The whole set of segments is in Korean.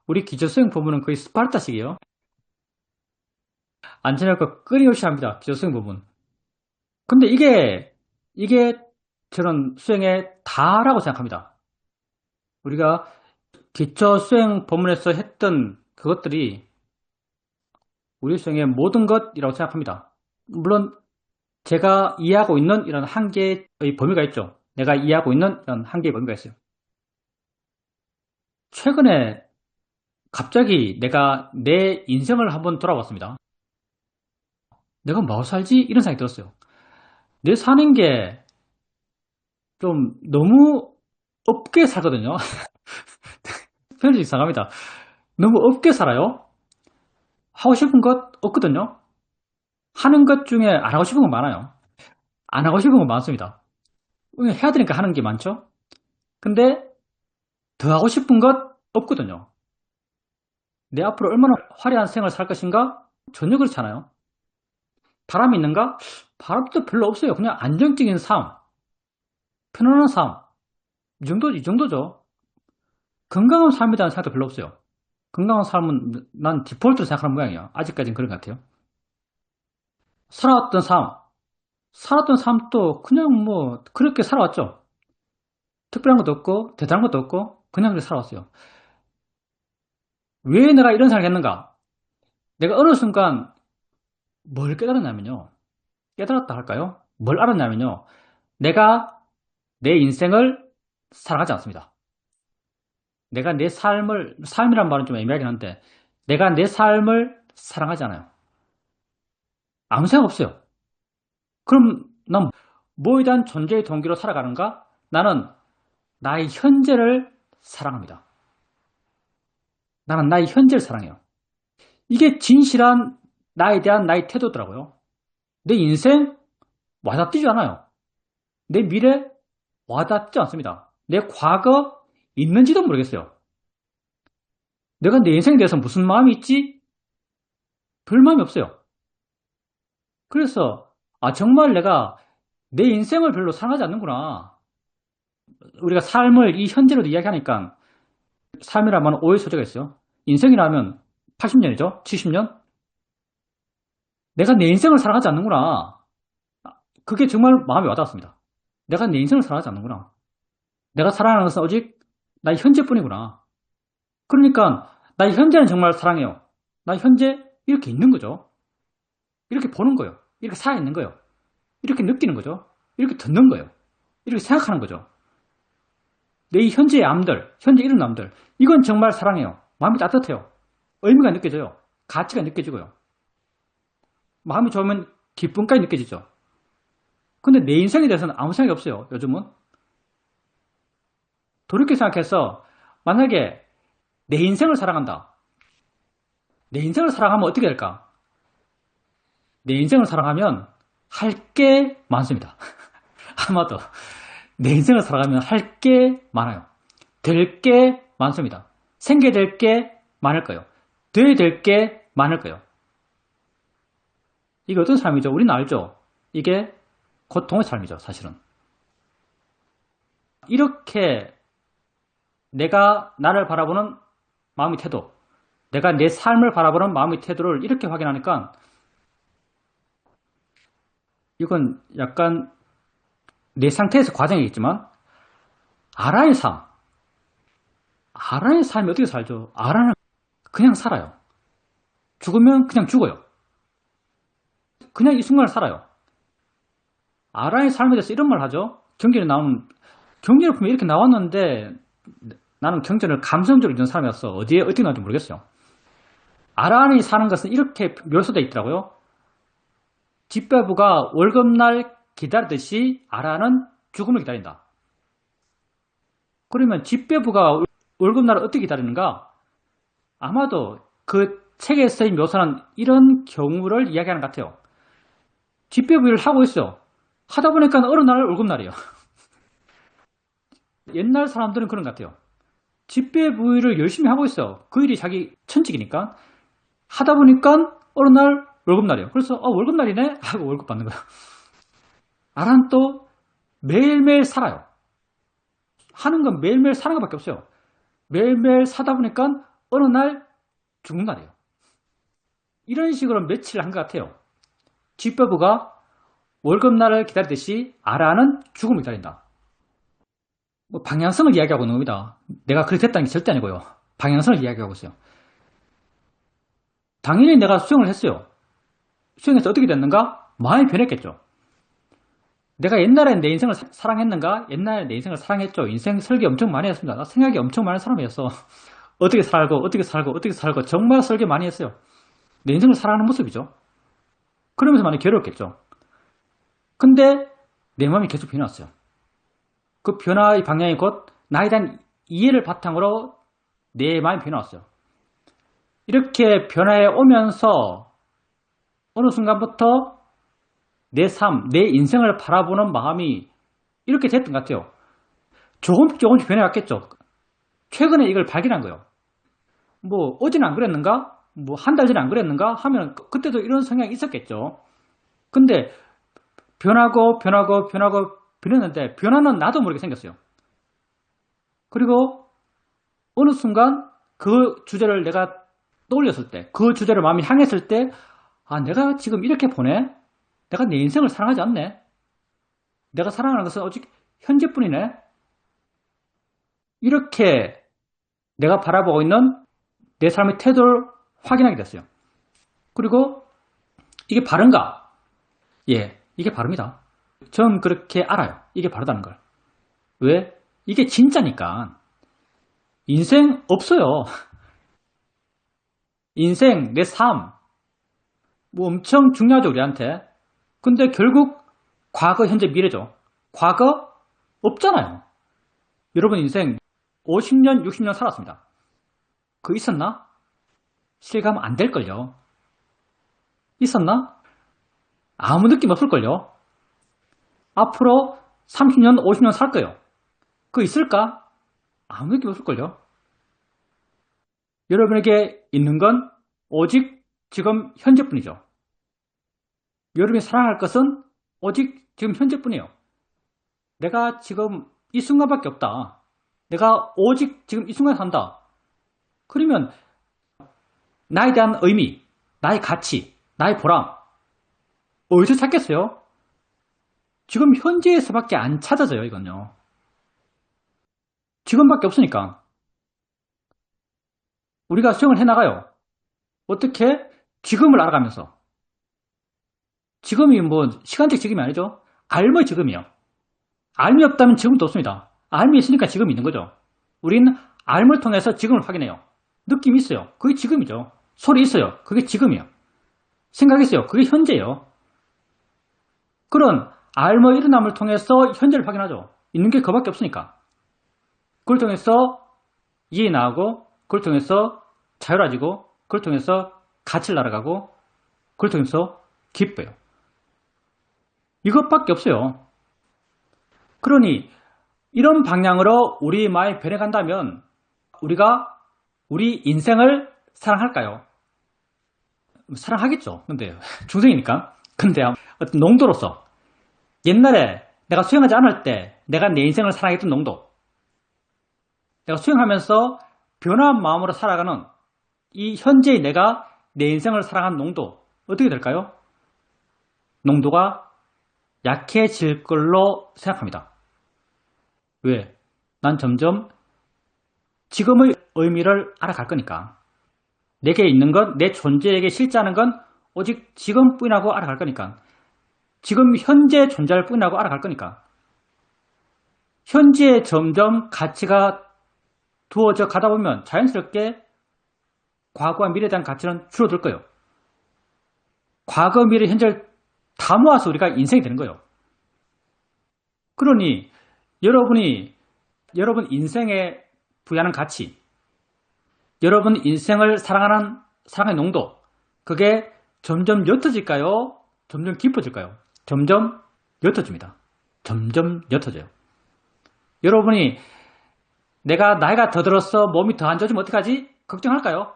우리 기초수행 부분은 거의 스파르타식이에요. 안전하고 끊임없이 합니다. 기초수행 부분. 근데 이게 저는 수행의 다라고 생각합니다. 우리가 기초수행 법문에서 했던 그것들이 우리 수행의 모든 것이라고 생각합니다. 물론 제가 이해하고 있는 이런 한계의 범위가 있죠. 내가 이해하고 있는 이런 한계의 범위가 있어요. 최근에 갑자기 내가 내 인생을 한번 돌아봤습니다. 내가 뭐 살지? 이런 생각이 들었어요. 내 사는 게 좀 너무 없게 살거든요. 표현이 이상합니다. 너무 없게 살아요. 하고 싶은 것 없거든요. 하는 것 중에 안 하고 싶은 건 많아요. 안 하고 싶은 건 많습니다. 해야 되니까 하는 게 많죠. 근데 더 하고 싶은 것 없거든요. 내 앞으로 얼마나 화려한 생을 살 것인가? 전혀 그렇지 않아요. 바람이 있는가? 바람도 별로 없어요. 그냥 안정적인 삶, 편안한 삶. 이 정도죠. 건강한 삶에 대한 생각도 별로 없어요. 건강한 삶은 난 디폴트로 생각하는 모양이에요. 아직까지는 그런 것 같아요. 살아왔던 삶, 살았던 삶도 그냥 뭐 그렇게 살아왔죠. 특별한 것도 없고 대단한 것도 없고 그냥 그렇게 살아왔어요. 왜 내가 이런 생각을 했는가? 내가 어느 순간 뭘 깨달았냐면요. 깨달았다 할까요? 뭘 알았냐면요. 내가 내 인생을 살아가지 않습니다. 내가 내 삶이란 말은 좀 애매하긴 한데, 내가 내 삶을 사랑하지 않아요. 아무 생각 없어요. 그럼 난 뭐에 대한 존재의 동기로 살아가는가? 나는 나의 현재를 사랑합니다. 나는 나의 현재를 사랑해요. 이게 진실한 나에 대한 나의 태도더라고요. 내 인생 와닿지 않아요. 내 미래 와닿지 않습니다. 내 과거 있는지도 모르겠어요. 내가 내 인생에 대해서 무슨 마음이 있지? 별 마음이 없어요. 그래서 정말 내가 내 인생을 별로 사랑하지 않는구나. 우리가 삶을 이 현재로 이야기하니까 삶이라면 오해 소지가 있어요. 인생이라면 80년이죠? 70년? 내가 내 인생을 살아가지 않는구나. 그게 정말 마음에 와닿았습니다. 내가 내 인생을 살아가지 않는구나. 내가 살아가는 것은 오직 나의 현재뿐이구나. 그러니까 나의 현재는 정말 사랑해요. 나의 현재 이렇게 있는 거죠. 이렇게 보는 거예요. 이렇게 살아있는 거예요. 이렇게 느끼는 거죠. 이렇게 듣는 거예요. 이렇게 생각하는 거죠. 내 현재의 암들, 현재 이런 남들, 이건 정말 사랑해요. 마음이 따뜻해요. 의미가 느껴져요. 가치가 느껴지고요. 마음이 좋으면 기쁨까지 느껴지죠. 근데 내 인생에 대해서는 아무 생각이 없어요. 요즘은. 돌이켜 생각해서 만약에 내 인생을 사랑한다. 내 인생을 사랑하면 어떻게 될까? 내 인생을 사랑하면 할 게 많습니다. 아마도 내 인생을 살아가면 할 게 많아요. 될 게 많습니다. 생겨야 될 게 많을 거예요. 돼야 될 게 많을 거예요. 이게 어떤 삶이죠? 우리는 알죠? 이게 고통의 삶이죠, 사실은. 이렇게 내가 나를 바라보는 마음의 태도, 내가 내 삶을 바라보는 마음의 태도를 이렇게 확인하니까 이건 약간 내 상태에서 과정이겠지만 아라의 삶, 아라의 삶이 어떻게 살죠? 아라는 그냥 살아요. 죽으면 그냥 죽어요. 그냥 이 순간을 살아요. 아라의 삶에 대해서 이런 말 하죠. 경전을 보면 이렇게 나왔는데 나는 경전을 감성적으로 읽는 사람이었어. 어디에 어떻게 나왔는지 모르겠어요. 아란이 사는 것은 이렇게 묘사되어 있더라고요. 집배부가 월급날 기다리듯이 아란은 죽음을 기다린다. 그러면 집배부가 월급날을 어떻게 기다리는가? 아마도 그 책에서의 묘사는 이런 경우를 이야기하는 것 같아요. 집배부 일을 하고 있어요. 하다 보니까 어느 날 월급날이에요. 옛날 사람들은 그런 것 같아요. 집배부 일을 열심히 하고 있어요. 그 일이 자기 천직이니까. 하다 보니까 어느 날 월급날이에요. 그래서 월급날이네? 하고 월급 받는 거예요. 아란 또 매일매일 살아요. 하는 건 매일매일 사는 것밖에 없어요. 매일매일 사다 보니까 어느 날 죽는다 돼요. 이런 식으로 며칠 한 것 같아요. 쥐뼈부가 월급날을 기다리듯이 아라는 죽음을 기다린다. 뭐 방향성을 이야기하고 있는 겁니다. 내가 그렇게 됐다는 게 절대 아니고요. 방향성을 이야기하고 있어요. 당연히 내가 수영을 했어요. 수영해서 어떻게 됐는가? 많이 변했겠죠. 내가 옛날에 내 인생을 사랑했는가? 옛날에 내 인생을 사랑했죠. 인생 설계 엄청 많이 했습니다. 나 생각이 엄청 많은 사람이었어. 어떻게 살고, 어떻게 살고, 어떻게 살고, 정말 설계 많이 했어요. 내 인생을 살아가는 모습이죠. 그러면서 많이 괴로웠겠죠. 근데 내 마음이 계속 변해왔어요. 그 변화의 방향이 곧 나에 대한 이해를 바탕으로 내 마음이 변해왔어요. 이렇게 변화해 오면서 어느 순간부터 내 삶, 내 인생을 바라보는 마음이 이렇게 됐던 것 같아요. 조금씩 변해왔겠죠. 최근에 이걸 발견한 거예요. 뭐 어제는 안 그랬는가? 뭐 한 달 전에 안 그랬는가? 하면 그때도 이런 성향이 있었겠죠. 근데 변했는데 변화는 나도 모르게 생겼어요. 그리고 어느 순간 그 주제를 내가 떠올렸을 때, 그 주제를 마음이 향했을 때, 아, 내가 지금 이렇게 보내? 내가 내 인생을 사랑하지 않네? 내가 사랑하는 것은 오직 현재뿐이네? 이렇게 내가 바라보고 있는 내 삶의 태도를 확인하게 됐어요. 그리고 이게 바른가? 예, 이게 바릅니다. 전 그렇게 알아요. 이게 바르다는 걸. 왜? 이게 진짜니까. 인생 없어요. 인생, 내 삶, 뭐 엄청 중요하죠, 우리한테. 근데 결국 과거, 현재, 미래죠. 과거 없잖아요. 여러분 인생 50년, 60년 살았습니다. 그거 있었나? 실감 안 될걸요. 있었나? 아무 느낌 없을걸요. 앞으로 30년, 50년 살 거예요. 그거 있을까? 아무 느낌 없을걸요. 여러분에게 있는 건 오직 지금 현재뿐이죠. 여러분이 사랑할 것은 오직 지금 현재뿐이에요. 내가 지금 이 순간밖에 없다. 내가 오직 지금 이 순간 산다. 그러면 나에 대한 의미, 나의 가치, 나의 보람 어디서 찾겠어요? 지금 현재에서밖에 안 찾아져요, 이건요. 지금밖에 없으니까. 우리가 수영을 해나가요. 어떻게? 지금을 알아가면서. 지금이 뭐 시간적 지금이 아니죠. 알의 지금이요. 알이 없다면 지금도 없습니다. 알이 있으니까 지금이 있는 거죠. 우린 알을 통해서 지금을 확인해요. 느낌이 있어요. 그게 지금이죠. 소리 있어요. 그게 지금이요. 생각 있어요. 그게 현재예요. 그런 알의 일어남을 통해서 현재를 확인하죠. 있는 게 그밖에 없으니까. 그걸 통해서 이해 나가고, 그걸 통해서 자유로워지고, 그걸 통해서 가치를 날아가고, 그걸 통해서 기뻐요. 이것밖에 없어요. 그러니 이런 방향으로 우리 마음이 변해간다면 우리가 우리 인생을 사랑할까요? 사랑하겠죠. 근데 중생이니까. 근데 어떤 농도로서 옛날에 내가 수영하지 않을 때 내가 내 인생을 사랑했던 농도, 내가 수영하면서 변화한 마음으로 살아가는 이 현재의 내가 내 인생을 사랑한 농도 어떻게 될까요? 농도가 약해질 걸로 생각합니다. 왜? 난 점점 지금의 의미를 알아갈 거니까. 내게 있는 건, 내 존재에게 실제하는 건 오직 지금뿐이라고 알아갈 거니까. 지금 현재 존재할 뿐이라고 알아갈 거니까. 현재에 점점 가치가 두어져 가다 보면 자연스럽게 과거와 미래에 대한 가치는 줄어들 거예요. 과거, 미래, 현재를 다 모아서 우리가 인생이 되는 거예요. 그러니 여러분 인생에 부여하는 가치, 여러분 인생을 사랑하는 사랑의 농도, 그게 점점 옅어질까요? 점점 깊어질까요? 점점 옅어집니다. 점점 옅어져요. 여러분이 내가 나이가 더 들어서 몸이 더 안 좋아지면 어떡하지? 걱정할까요?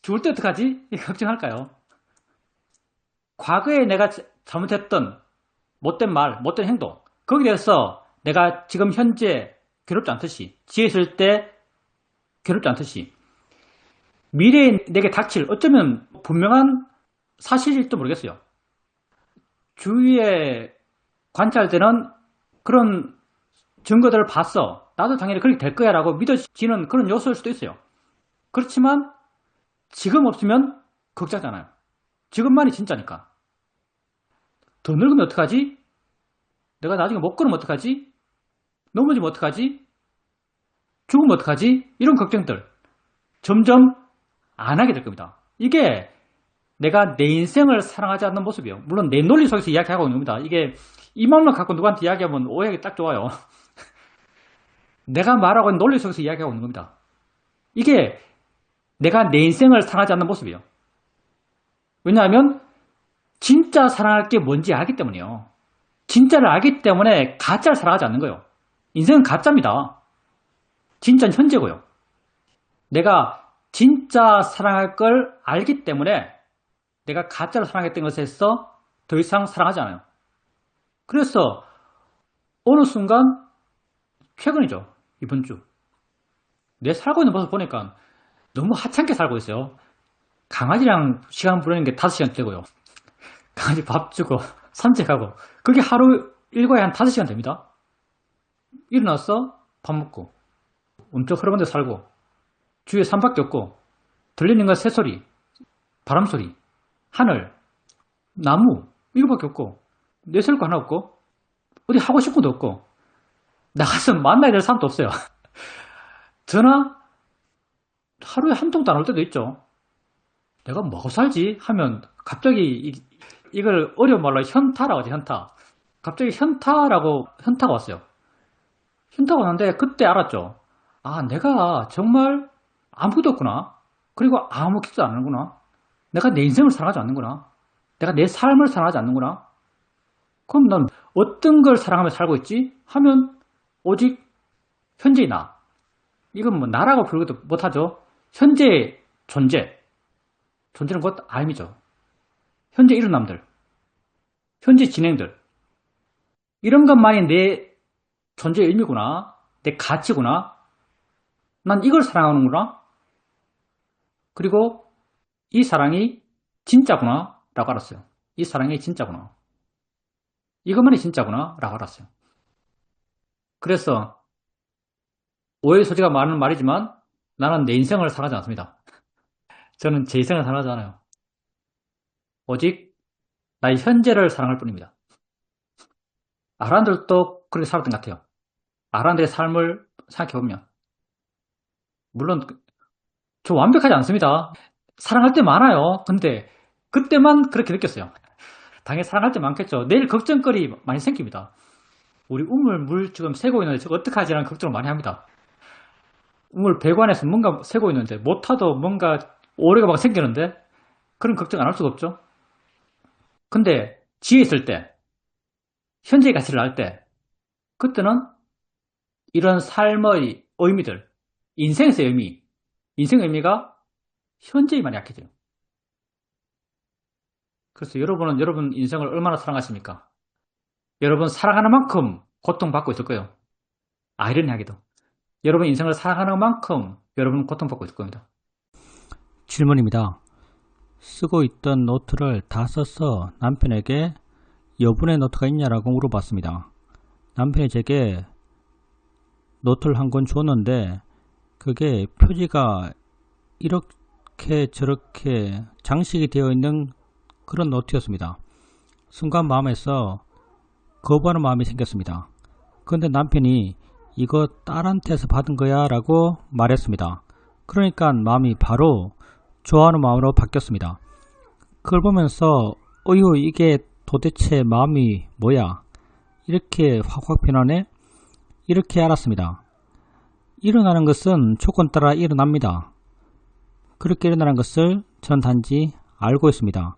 죽을 때 어떡하지? 걱정할까요? 과거에 내가 잘못했던 못된 말, 못된 행동, 거기에 대해서 내가 지금 현재 괴롭지 않듯이 지혜 있을 때 괴롭지 않듯이 미래에 내게 닥칠 어쩌면 분명한 사실일지도 모르겠어요. 주위에 관찰되는 그런 증거들을 봤어. 나도 당연히 그렇게 될 거야 라고 믿어지는 그런 요소일 수도 있어요. 그렇지만 지금 없으면 걱정잖아요. 지금만이 진짜니까. 더 늙으면 어떡하지? 내가 나중에 못 걸으면 어떡하지? 넘어지면 어떡하지? 죽으면 어떡하지? 이런 걱정들 점점 안 하게 될 겁니다. 이게 내가 내 인생을 사랑하지 않는 모습이에요. 물론 내 논리 속에서 이야기하고 있는 겁니다. 이게 이 마음만 갖고 누구한테 이야기하면 오해하기 딱 좋아요. 내가 말하고 있는 논리 속에서 이야기하고 있는 겁니다. 이게 내가 내 인생을 사랑하지 않는 모습이에요. 왜냐하면 진짜 사랑할 게 뭔지 알기 때문이에요. 진짜를 알기 때문에 가짜를 사랑하지 않는 거예요. 인생은 가짜입니다. 진짜는 현재고요. 내가 진짜 사랑할 걸 알기 때문에 내가 가짜로 사랑했던 것에서 더 이상 사랑하지 않아요. 그래서 어느 순간 최근이죠. 이번 주 내 살고 있는 모습 보니까 너무 하찮게 살고 있어요. 강아지랑 시간 보내는 게 5시간 되고요. 강아지 밥 주고 산책하고 그게 하루 일과에 한 5시간 됩니다. 일어나서 밥 먹고 엄청 흐름한 데 살고 주위에 산밖에 없고 들리는 건 새소리, 바람소리, 하늘, 나무 이거밖에 없고 내세울 거 하나 없고 어디 하고 싶은 것도 없고 나가서 만나야 될 사람도 없어요. 전화 하루에 한 통도 안 올 때도 있죠. 내가 먹고 살지 하면 갑자기 이걸 어려운 말로 현타라고 하지. 현타. 갑자기 현타가 왔어요. 현타가 왔는데 그때 알았죠. 아, 내가 정말 아무것도 없구나. 그리고 아무 기도 안 하는구나. 내가 내 인생을 사랑하지 않는구나. 내가 내 삶을 사랑하지 않는구나. 그럼 난 어떤 걸 사랑하며 살고 있지? 하면 오직 현재의 나. 이건 뭐 나라고 부르기도 못하죠. 현재의 존재. 존재는 곧 아임이죠. 현재 일어남들. 현재 진행들. 이런 것만이 내 존재의 의미구나. 내 가치구나. 난 이걸 사랑하는구나. 그리고 이 사랑이 진짜구나 라고 알았어요. 이 사랑이 진짜구나. 이것만이 진짜구나 라고 알았어요. 그래서 오해의 소지가 많은 말이지만 나는 내 인생을 살아가지 않습니다. 저는 제 인생을 살아가지 않아요. 오직 나의 현재를 사랑할 뿐입니다. 아란들도 그렇게 살았던 것 같아요. 아란들의 삶을 생각해보면 물론 저 완벽하지 않습니다. 사랑할 때 많아요. 근데 그때만 그렇게 느꼈어요. 당연히 사랑할 때 많겠죠. 내일 걱정거리 많이 생깁니다. 우리 우물 물 지금 새고 있는데 저거 어떡하지? 라는 걱정을 많이 합니다. 우물 배관에서 뭔가 새고 있는데 못 타도 뭔가 오류가 막 생기는데 그런 걱정 안 할 수가 없죠. 근데 지혜 있을 때 현재의 가치를 알 때 그때는 이런 삶의 의미들 인생에서의 의미 인생의 의미가 현재에만 약해져요. 그래서 여러분은 여러분 인생을 얼마나 사랑하십니까? 여러분 사랑하는 만큼 고통받고 있을 거예요. 아이러니하게도 여러분 인생을 사랑하는 만큼 여러분은 고통받고 있을 겁니다. 질문입니다. 쓰고 있던 노트를 다 써서 남편에게 여분의 노트가 있냐라고 물어봤습니다. 남편이 제게 노트를 한 권 줬는데 그게 표지가 이렇게 저렇게 장식이 되어 있는 그런 노트였습니다. 순간 마음에서 거부하는 마음이 생겼습니다. 그런데 남편이 이거 딸한테서 받은 거야 라고 말했습니다. 그러니까 마음이 바로 좋아하는 마음으로 바뀌었습니다. 그걸 보면서 어휴 이게 도대체 마음이 뭐야 이렇게 확확 변하네 이렇게 알았습니다. 일어나는 것은 조건 따라 일어납니다. 그렇게 일어나는 것을 전 단지 알고 있습니다.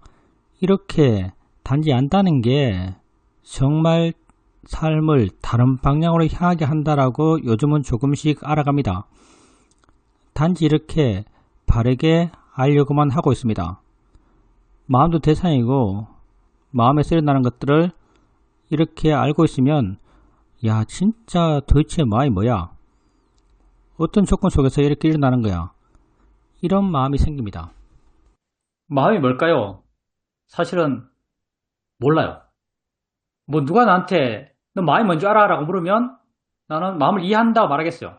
이렇게 단지 안다는 게 정말 삶을 다른 방향으로 향하게 한다라고 요즘은 조금씩 알아갑니다. 단지 이렇게 바르게 알려고만 하고 있습니다. 마음도 대상이고 마음에서 일어나는 것들을 이렇게 알고 있으면 야 진짜 도대체 마음이 뭐야? 어떤 조건 속에서 이렇게 일어나는 거야? 이런 마음이 생깁니다. 마음이 뭘까요? 사실은 몰라요. 뭐 누가 나한테 너 마음이 뭔지 알아? 라고 물으면 나는 마음을 이해한다고 말하겠어요.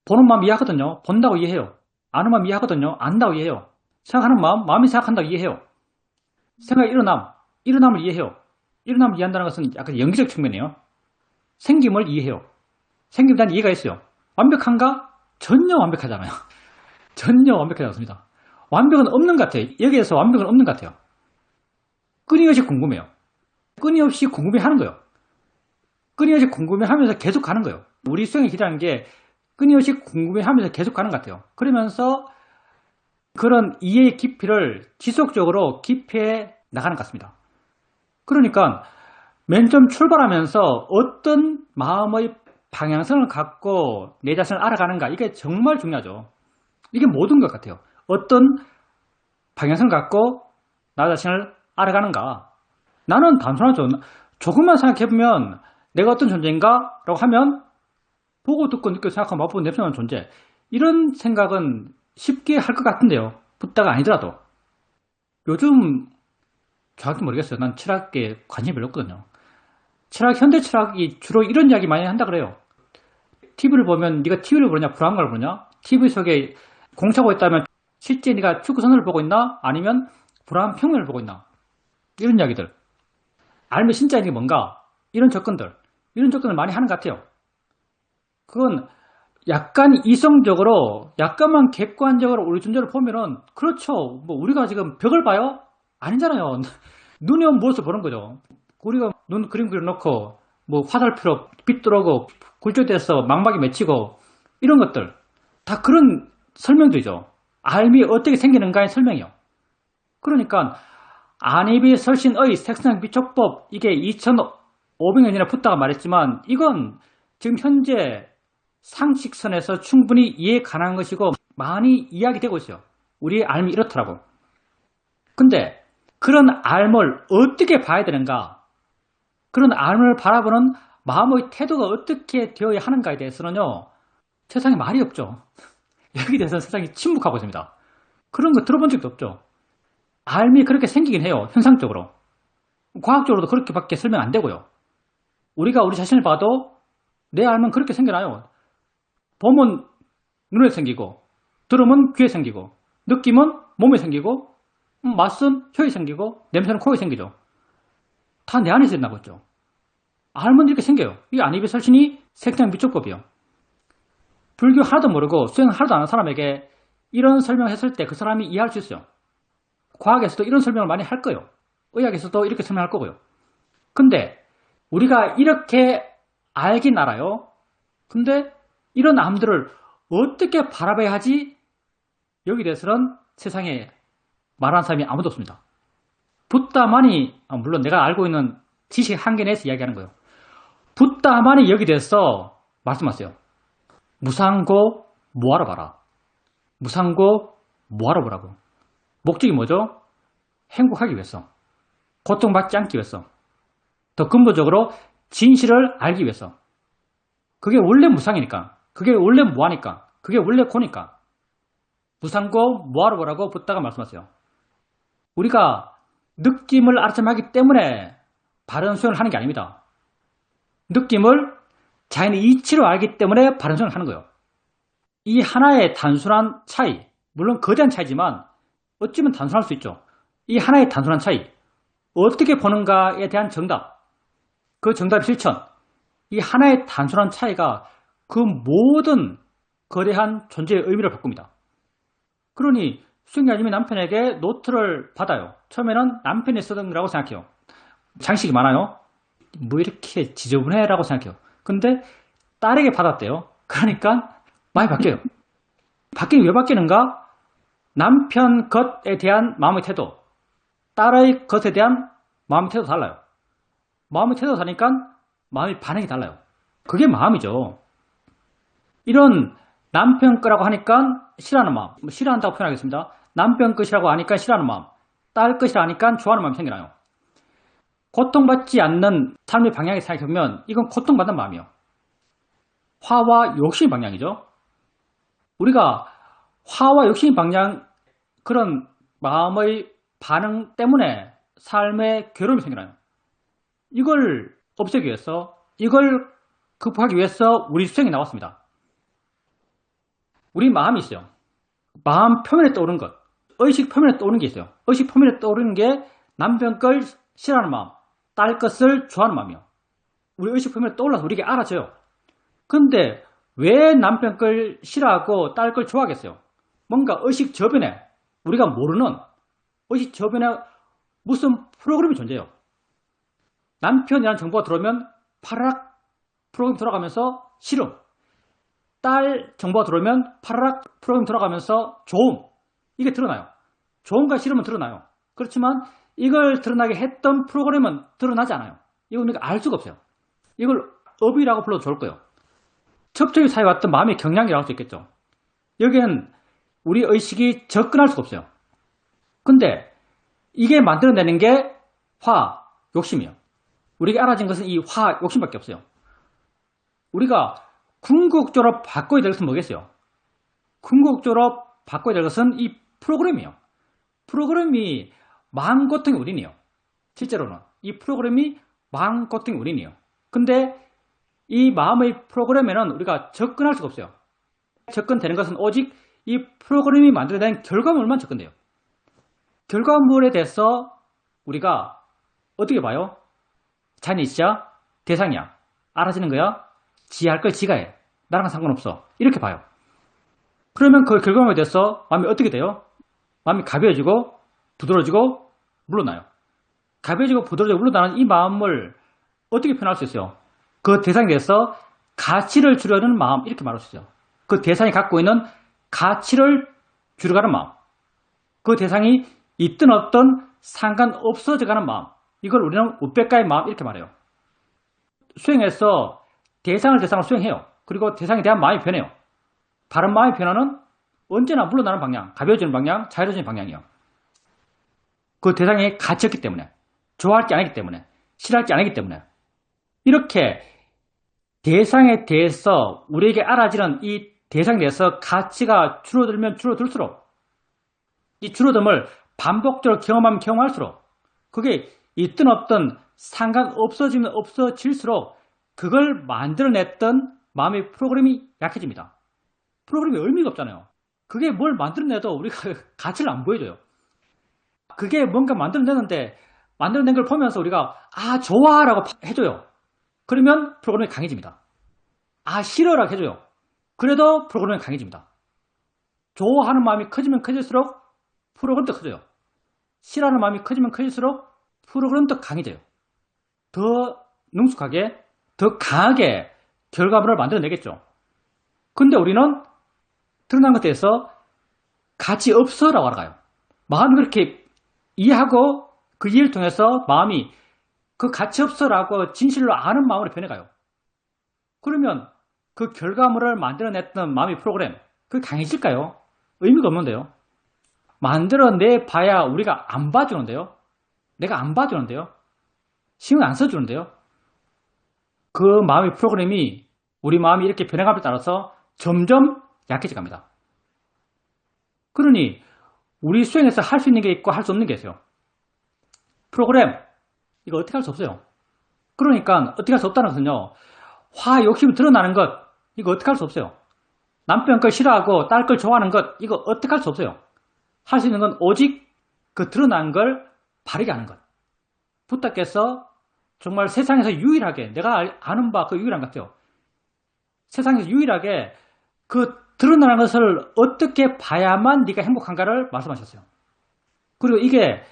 보는 마음 이해하거든요. 본다고 이해해요. 아는 마음 이해하거든요. 안다고 이해해요. 생각하는 마음, 마음이 생각한다고 이해해요. 생각이 일어남을 이해해요. 일어남을 이해한다는 것은 약간 연기적 측면이에요. 생김을 이해해요. 생김에 대한 이해가 있어요. 완벽한가? 전혀 완벽하잖아요. 전혀 완벽하지 않습니다. 완벽은 없는 것 같아요. 여기에서 완벽은 없는 것 같아요. 끊임없이 궁금해요. 끊임없이 궁금해하는 거예요. 끊임없이 궁금해하면서 계속 가는 거예요. 우리 수행의 길이라는 게 끊임없이 궁금해하면서 계속 가는 것 같아요. 그러면서 그런 이해의 깊이를 지속적으로 깊이해 나가는 것 같습니다. 그러니까 맨 처음 출발하면서 어떤 마음의 방향성을 갖고 내 자신을 알아가는가, 이게 정말 중요하죠. 이게 모든 것 같아요. 어떤 방향성을 갖고 나 자신을 알아가는가. 나는 단순하죠. 조금만 생각해보면 내가 어떤 존재인가? 라고 하면 보고 듣고 느끼고 생각하고 맛보고 냄새나는 존재. 이런 생각은 쉽게 할 것 같은데요. 붓다가 아니더라도. 요즘 정확히 모르겠어요. 난 철학에 관심이 별로 없거든요. 현대 철학이 주로 이런 이야기 많이 한다 그래요. TV를 보면 네가 TV를 보느냐 불안감을 보느냐? TV 속에 공차고 있다면 실제 네가 축구선을 보고 있나? 아니면 불안 평면을 보고 있나? 이런 이야기들. 알면 진짜 이게 뭔가? 이런 접근들 많이 하는 것 같아요. 그건 약간 이성적으로, 약간만 객관적으로 우리 존재를 보면은, 그렇죠. 뭐 우리가 지금 벽을 봐요? 아니잖아요. 눈이 오면 무엇을 보는 거죠. 우리가 눈 그림 그려놓고 뭐 화살표로 빛 들어오고 굴절돼서 망막이 맺히고 이런 것들 다 그런 설명들이죠. 알미 어떻게 생기는가의 설명이요. 그러니까 안입이 설신의 색상 비촉법, 이게 2500년이나 붓다가 말했지만 이건 지금 현재 상식선에서 충분히 이해 가능한 것이고 많이 이야기되고 있어요. 우리의 알미 이렇더라고. 근데 그런 알을 어떻게 봐야 되는가, 그런 알을 바라보는 마음의 태도가 어떻게 되어야 하는가에 대해서는요, 세상에 말이 없죠. 여기 대해서는 세상이 침묵하고 있습니다. 그런 거 들어본 적도 없죠. 알미 그렇게 생기긴 해요. 현상적으로. 과학적으로도 그렇게밖에 설명 안 되고요. 우리가 우리 자신을 봐도 내 알면 그렇게 생겨나요. 보면 눈에 생기고, 들으면 귀에 생기고, 느낌은 몸에 생기고, 맛은 혀에 생기고, 냄새는 코에 생기죠. 다 내 안에서 나고 있죠. 알면 이렇게 생겨요. 이 안입의 설신이 색상 미촉법이요. 불교 하나도 모르고 수행 하나도 안 하는 사람에게 이런 설명을 했을 때 그 사람이 이해할 수 있어요. 과학에서도 이런 설명을 많이 할 거예요. 의학에서도 이렇게 설명할 거고요. 근데 우리가 이렇게 알긴 알아요. 근데 이런 암들을 어떻게 바라봐야 하지? 여기 대해서는 세상에 말하는 사람이 아무도 없습니다. 붓다만이, 물론 내가 알고 있는 지식 한계 내에서 이야기하는 거예요. 붓다만이 여기 대해서 말씀하세요. 무상고 뭐하러 봐라. 무상고 뭐하러 보라고. 목적이 뭐죠? 행복하기 위해서. 고통받지 않기 위해서. 더 근본적으로 진실을 알기 위해서. 그게 원래 무상이니까. 그게 원래 무하니까. 그게 원래 고니까. 무상고 뭐하러 보라고 붓다가 말씀하세요. 우리가 느낌을 알아차하기 때문에 바른 수행을 하는 게 아닙니다. 느낌을 자연의 이치로 알기 때문에 바른 수행을 하는 거예요. 이 하나의 단순한 차이, 물론 거대한 차이지만 어찌면 단순할 수 있죠. 이 하나의 단순한 차이, 어떻게 보는가에 대한 정답, 그 정답 실천, 이 하나의 단순한 차이가 그 모든 거대한 존재의 의미를 바꿉니다. 그러니 수행자님이 남편에게 노트를 받아요. 처음에는 남편이 쓰던 거라고 생각해요. 장식이 많아요. 뭐 이렇게 지저분해라고 생각해요. 근데 딸에게 받았대요. 그러니까 많이 바뀌어요. 바뀌는 왜 바뀌는가? 남편 것에 대한 마음의 태도, 딸의 것에 대한 마음의 태도 달라요. 마음의 태도가 다르니까 마음의 반응이 달라요. 그게 마음이죠. 이런 남편 거라고 하니까 싫어하는 마음, 싫어한다고 표현하겠습니다. 남편 것이라고 하니까 싫어하는 마음, 딸 것이라고 하니까 좋아하는 마음이 생겨나요. 고통받지 않는 삶의 방향에 생각해보면 이건 고통받는 마음이에요. 화와 욕심 방향이죠. 우리가 화와 욕심 방향 그런 마음의 반응 때문에 삶에 괴로움이 생겨나요. 이걸 없애기 위해서, 이걸 극복하기 위해서 우리 수행이 나왔습니다. 우리 마음이 있어요. 마음 표면에 떠오르는 것, 의식 표면에 떠오르는 게 있어요. 의식 표면에 떠오르는 게 남편 걸 싫어하는 마음, 딸 것을 좋아하는 마음이요. 우리 의식 표면에 떠올라서 우리에게 알아져요. 근데 왜 남편 걸 싫어하고 딸 걸 좋아하겠어요? 뭔가 의식 저변에, 우리가 모르는 의식 저변에 무슨 프로그램이 존재해요. 남편이라는 정보가 들어오면 파라락 프로그램 돌아가면서 싫음. 딸 정보가 들어오면 파라락 프로그램 돌아가면서 좋음. 이게 드러나요. 좋음과 싫음은 드러나요. 그렇지만 이걸 드러나게 했던 프로그램은 드러나지 않아요. 이건 우리가 알 수가 없어요. 이걸 업이라고 불러도 좋을 거예요. 첩첩이 쌓여왔던 마음의 경향이라고 할 수 있겠죠. 여기는 우리 의식이 접근할 수가 없어요. 근데 이게 만들어내는 게 화, 욕심이에요. 우리가 알아진 것은 이 화, 욕심밖에 없어요. 우리가 궁극적으로 바꿔야 될 것은 뭐겠어요? 궁극적으로 바꿔야 될 것은 이 프로그램이에요. 프로그램이 마음고통의 원인이에요. 실제로는 이 프로그램이 마음고통의 원인이에요. 근데 이 마음의 프로그램에는 우리가 접근할 수가 없어요. 접근되는 것은 오직 이 프로그램이 만들어낸 결과물만 접근돼요. 결과물에 대해서 우리가 어떻게 봐요? 자니시야? 대상이야. 알아지는 거야? 지 할 걸 지가 해. 나랑 상관없어. 이렇게 봐요. 그러면 그 결과물에 대해서 마음이 어떻게 돼요? 마음이 가벼워지고 부드러워지고 물러나요. 가벼워지고 부드러워지고 물러나는 이 마음을 어떻게 표현할 수 있어요? 그 대상에 대해서 가치를 주려는 마음, 이렇게 말할 수 있어요. 그 대상이 갖고 있는 가치를 줄여가는 마음, 그 대상이 있든 없든 상관없어져가는 마음, 이걸 우리는 우백가의 마음, 이렇게 말해요. 수행해서 대상을 수행해요. 그리고 대상에 대한 마음이 변해요. 바른 마음의 변화는 언제나 물러나는 방향, 가벼워지는 방향, 자유로워지는 방향이에요. 그 대상에 갇혔기 때문에, 좋아할 게 아니기 때문에, 싫어할 게 아니기 때문에. 이렇게 대상에 대해서 우리에게 알아지는 이 대상에 대해서 가치가 줄어들면 줄어들수록, 이 줄어듦을 반복적으로 경험하면 경험할수록, 그게 있든 없든 상관없어지면 없어질수록 그걸 만들어냈던 마음의 프로그램이 약해집니다. 프로그램이 의미가 없잖아요. 그게 뭘 만들어내도 우리가 가치를 안 보여줘요. 그게 뭔가 만들어내는데 만들어낸 걸 보면서 우리가 아 좋아 라고 해줘요. 그러면 프로그램이 강해집니다. 아 싫어라고 해줘요. 그래도 프로그램이 강해집니다. 좋아하는 마음이 커지면 커질수록 프로그램도 커져요. 싫어하는 마음이 커지면 커질수록 프로그램도 강해져요. 더 능숙하게, 더 강하게 결과물을 만들어내겠죠. 근데 우리는 드러난 것에 대해서 가치 없어 라고 알아가요. 마음이 그렇게 이해하고 그 이해를 통해서 마음이 그 가치 없어 라고 진실로 아는 마음으로 변해가요. 그러면 그 결과물을 만들어냈던 마음의 프로그램, 그게 강해질까요? 의미가 없는데요. 만들어내 봐야 우리가 안 봐주는데요. 내가 안 봐주는데요. 신경 안 써주는데요. 그 마음의 프로그램이 우리 마음이 이렇게 변해감에 따라서 점점 약해져 갑니다. 그러니 우리 수행에서 할 수 있는 게 있고 할 수 없는 게 있어요. 프로그램 이거 어떻게 할 수 없어요. 그러니까 어떻게 할 수 없다는 것은요. 화 욕심이 드러나는 것 이거 어떻게 할 수 없어요. 남편 걸 싫어하고 딸 걸 좋아하는 것 이거 어떻게 할 수 없어요. 할 수 있는 건 오직 그 드러난 걸 바르게 하는 것. 부탁께서 정말 세상에서 유일하게 내가 아는 바 그 유일한 것 같아요. 세상에서 유일하게 그 드러나는 것을 어떻게 봐야만 네가 행복한가를 말씀하셨어요. 그리고 이게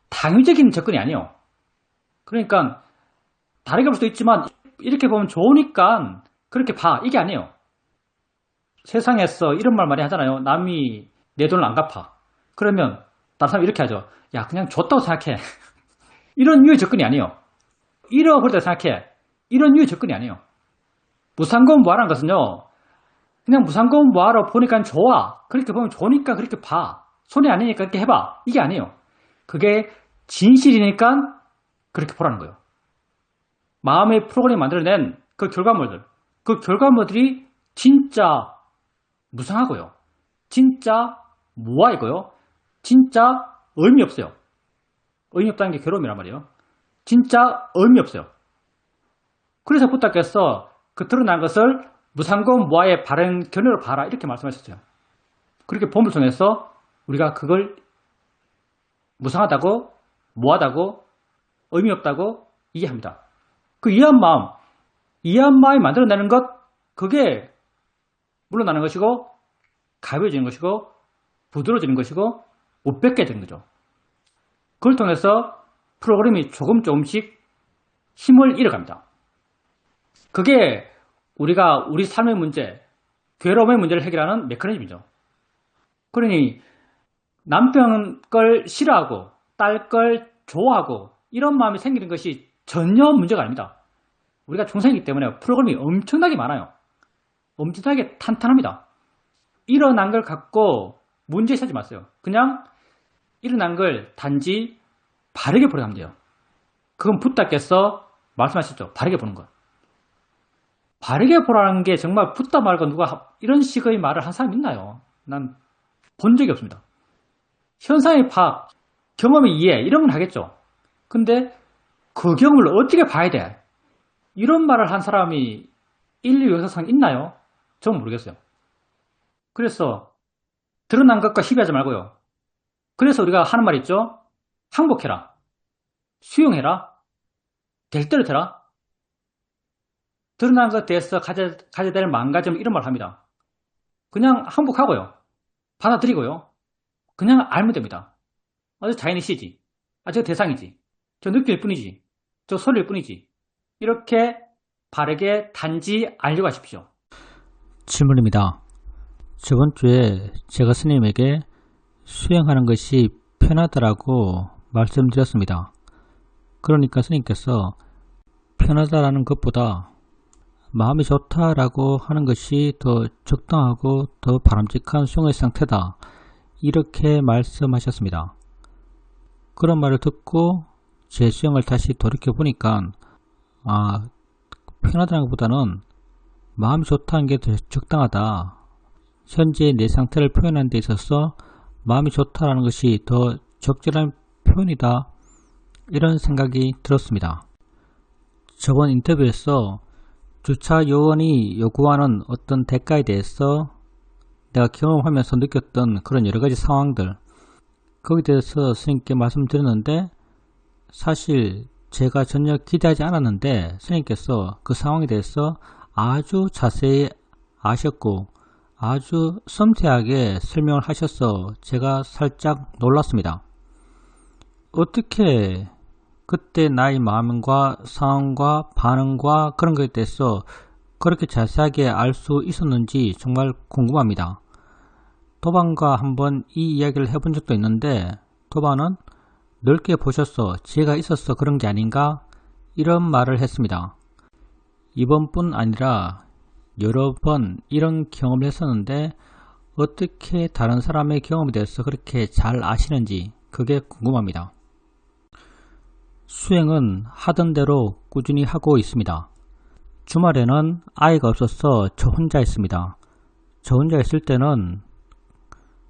당위적인 접근이 아니에요. 그러니까 다르게 볼 수도 있지만 이렇게 보면 좋으니까 그렇게 봐. 이게 아니에요. 세상에서 이런 말 많이 하잖아요. 남이 내 돈을 안 갚아. 그러면 다른 사람이 이렇게 하죠. 야 그냥 줬다고 생각해. 이런 유의 접근이 아니에요. 잃어버렸다고 생각해. 이런 유의 접근이 아니에요. 무상고무화라는 것은요. 그냥 무상고무화로 보니까 좋아. 그렇게 보면 좋으니까 그렇게 봐. 손해 아니니까 그렇게 해봐. 이게 아니에요. 그게 진실이니까 그렇게 보라는 거예요. 마음의 프로그램이 만들어낸 그 결과물들. 그 결과물들이 진짜 무상하고요. 진짜 무아이고요. 진짜 의미 없어요. 의미 없다는 게 괴로움이란 말이에요. 진짜 의미 없어요. 그래서 부탁께서 그 드러난 것을 무상고 무아의 바른 견해로 봐라 이렇게 말씀하셨어요. 그렇게 본을 통해서 우리가 그걸 무상하다고 무하다고 의미 없다고 이해합니다. 그 이해한 마음이 만들어내는 것, 그게 물러나는 것이고 가벼워지는 것이고 부드러워지는 것이고 못 뱉게 되는 거죠. 그걸 통해서 프로그램이 조금씩 힘을 잃어갑니다. 그게 우리가 우리 삶의 문제, 괴로움의 문제를 해결하는 메커니즘이죠. 그러니 남편 걸 싫어하고 딸 걸 좋아하고 이런 마음이 생기는 것이 전혀 문제가 아닙니다. 우리가 중생이기 때문에 프로그램이 엄청나게 많아요. 엄청나게 탄탄합니다. 일어난 걸 갖고 문제 삼지 마세요. 그냥 일어난 걸 단지 바르게 보려고 하면 돼요. 그건 붓다께서 말씀하셨죠. 바르게 보는 것. 바르게 보라는 게 정말 붓다 말고 누가 이런 식의 말을 한 사람 있나요? 난 본 적이 없습니다. 현상의 파악, 경험의 이해 이런 건 하겠죠. 근데 그 경험을 어떻게 봐야 돼? 이런 말을 한 사람이 인류 역사상 있나요? 저는 모르겠어요. 그래서 드러난 것과 희비하지 말고요. 그래서 우리가 하는 말 있죠. 항복해라. 수용해라. 될 대로 되라. 드러난 것에 대해서 가져야 될 마음가짐 이런 말을 합니다. 그냥 항복하고요. 받아들이고요. 그냥 알면 됩니다. 저 자연의 시지. 저 대상이지. 저 느낄 뿐이지. 저 소리일 뿐이지. 이렇게 바르게 단지 알려고 하십시오. 질문입니다. 저번 주에 제가 스님에게 수행하는 것이 편하다라고 말씀드렸습니다. 그러니까 스님께서 편하다라는 것보다 마음이 좋다라고 하는 것이 더 적당하고 더 바람직한 수행의 상태다. 이렇게 말씀하셨습니다. 그런 말을 듣고 제 수행을 다시 돌이켜보니까 편하다는 것보다는 마음이 좋다는 게 더 적당하다. 현재 내 상태를 표현하는 데 있어서 마음이 좋다라는 것이 더 적절한 표현이다. 이런 생각이 들었습니다. 저번 인터뷰에서 주차 요원이 요구하는 어떤 대가에 대해서 내가 경험하면서 느꼈던 그런 여러가지 상황들, 거기에 대해서 스님께 말씀드렸는데 사실 제가 전혀 기대하지 않았는데 스님께서 그 상황에 대해서 아주 자세히 아셨고 아주 섬세하게 설명을 하셔서 제가 살짝 놀랐습니다. 어떻게 그때 나의 마음과 상황과 반응과 그런 것에 대해서 그렇게 자세하게 알 수 있었는지 정말 궁금합니다. 도반과 한번 이 이야기를 해본 적도 있는데 도반은 넓게 보셔서 지혜가 있어서 그런 게 아닌가 이런 말을 했습니다. 이번뿐 아니라 여러 번 이런 경험을 했었는데 어떻게 다른 사람의 경험에 대해서 그렇게 잘 아시는지 그게 궁금합니다. 수행은 하던 대로 꾸준히 하고 있습니다. 주말에는 아이가 없어서 저 혼자 있습니다. 저 혼자 있을 때는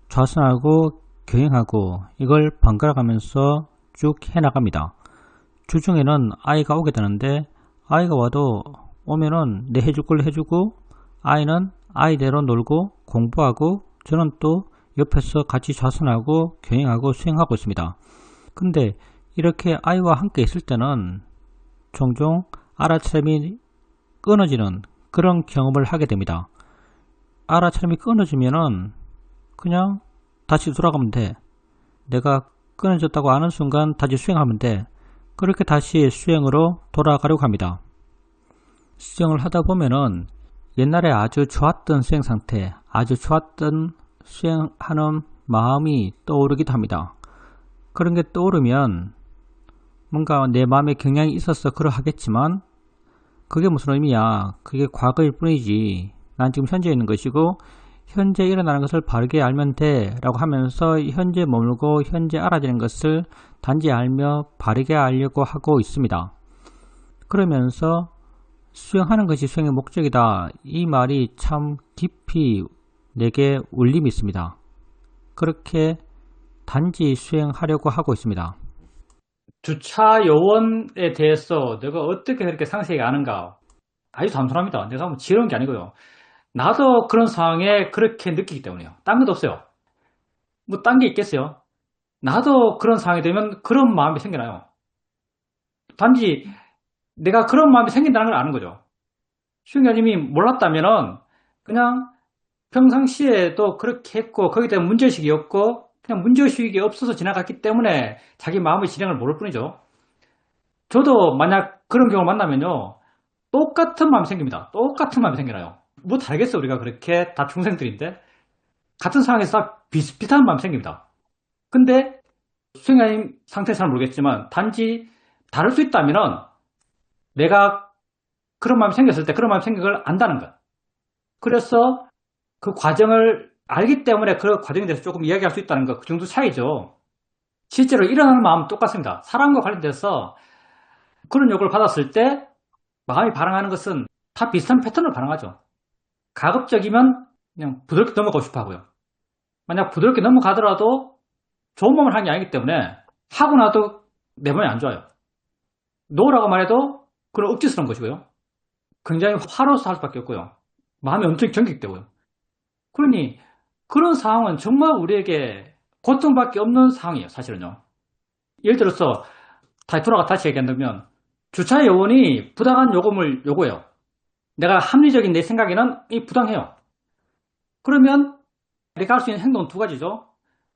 좌선하고 경행하고 이걸 번갈아 가면서 쭉 해나갑니다. 주중에는 아이가 오게 되는데 아이가 와도 오면은 내 해줄 걸 해주고 아이는 아이대로 놀고 공부하고 저는 또 옆에서 같이 좌선하고 경행하고 수행하고 있습니다. 근데 이렇게 아이와 함께 있을 때는 종종 알아차림이 끊어지는 그런 경험을 하게 됩니다. 알아차림이 끊어지면은 그냥 다시 돌아가면 돼. 내가 끊어졌다고 아는 순간 다시 수행하면 돼. 그렇게 다시 수행으로 돌아가려고 합니다. 수행을 하다 보면은 옛날에 아주 좋았던 수행 상태, 아주 좋았던 수행하는 마음이 떠오르기도 합니다. 그런 게 떠오르면 뭔가 내 마음에 경향이 있어서 그러하겠지만 그게 무슨 의미야. 그게 과거일 뿐이지. 난 지금 현재에 있는 것이고 현재 일어나는 것을 바르게 알면 돼 라고 하면서 현재 머물고 현재 알아지는 것을 단지 알며 바르게 알려고 하고 있습니다. 그러면서 수영하는 것이 수영의 목적이다. 이 말이 참 깊이 내게 울림이 있습니다. 그렇게 단지 수행하려고 하고 있습니다. 주차 요원에 대해서 내가 어떻게 그렇게 상세히 아는가? 아주 단순합니다. 내가 한번 지어놓은 게 아니고요. 나도 그런 상황에 그렇게 느끼기 때문이에요. 딴 것도 없어요. 뭐 딴 게 있겠어요? 나도 그런 상황이 되면 그런 마음이 생겨나요. 단지 내가 그런 마음이 생긴다는 걸 아는 거죠. 수영자님이 몰랐다면은 그냥 평상시에도 그렇게 했고 거기에 대한 문제의식이 없고 그냥 문제의식이 없어서 지나갔기 때문에 자기 마음의 진행을 모를 뿐이죠. 저도 만약 그런 경우를 만나면요. 똑같은 마음이 생깁니다. 똑같은 마음이 생겨나요. 뭐 다르겠어 우리가 그렇게 다 중생들인데 같은 상황에서 다 비슷비슷한 마음이 생깁니다. 근데 수행자님 상태 잘 모르겠지만 단지 다를 수 있다면은 내가 그런 마음이 생겼을 때 그런 마음이 생긴 걸 안다는 것. 그래서 그 과정을 알기 때문에 그 과정에 대해서 조금 이야기할 수 있다는 것. 그 정도 차이죠. 실제로 일어나는 마음은 똑같습니다. 사랑과 관련돼서 그런 요구를 받았을 때 마음이 반응하는 것은 다 비슷한 패턴으로 반응하죠. 가급적이면 그냥 부드럽게 넘어가고 싶어 하고요. 만약 부드럽게 넘어가더라도 좋은 마음을 하는 게 아니기 때문에 하고 나도 내 마음이 안 좋아요. 노라고 말해도 그런 억지스러운 것이고요. 굉장히 화로서 할 수밖에 없고요. 마음이 엄청 경직되고요. 그러니 그런 상황은 정말 우리에게 고통밖에 없는 상황이에요. 사실은요. 예를 들어서 다시 얘기한다면 주차 요원이 부당한 요금을 요구해요. 내가 합리적인 내 생각에는 이 부당해요. 그러면 내가 할 수 있는 행동은 두 가지죠.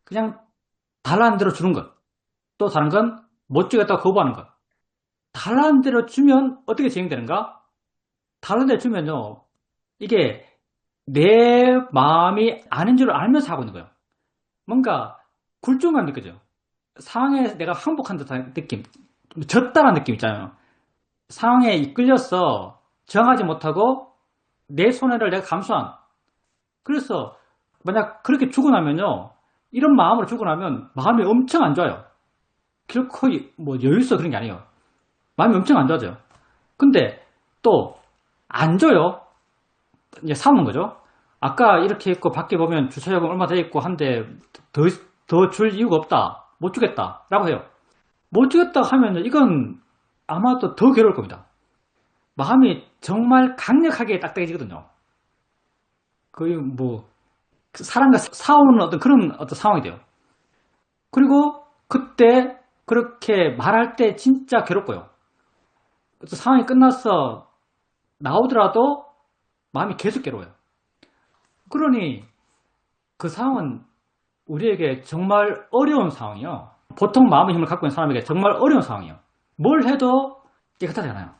그냥 달라는 대로 주는 것. 또 다른 건 못 주겠다고 거부하는 것. 달라는 대로 주면 어떻게 진행되는가? 달라는 대로 주면요. 이게 내 마음이 아닌 줄 알면서 하고 있는 거예요. 뭔가 굴종감 느껴져요. 상황에 내가 항복한 듯한 느낌, 졌다는 느낌 있잖아요. 상황에 이끌려서 정하지 못하고 내 손해를 내가 감수한. 그래서 만약 그렇게 주고 나면요, 이런 마음으로 주고 나면 마음이 엄청 안 좋아요. 결코 뭐 여유 있어 그런 게 아니에요. 마음이 엄청 안 좋아져요. 근데 또 안 줘요. 이제 사오는 거죠. 아까 이렇게 있고 밖에 보면 주차요금 얼마 돼 있고 한데 더 줄 이유가 없다. 못 주겠다. 라고 해요. 못 주겠다 하면 이건 아마도 더 괴로울 겁니다. 마음이 정말 강력하게 딱딱해지거든요. 거의 뭐 사람과 싸우는 어떤 그런 어떤 상황이 돼요. 그리고 그때 그렇게 말할 때 진짜 괴롭고요. 상황이 끝나서 나오더라도 마음이 계속 괴로워요. 그러니 그 상황은 우리에게 정말 어려운 상황이요. 보통 마음의 힘을 갖고 있는 사람에게 정말 어려운 상황이에요. 뭘 해도 깨끗하지 않아요.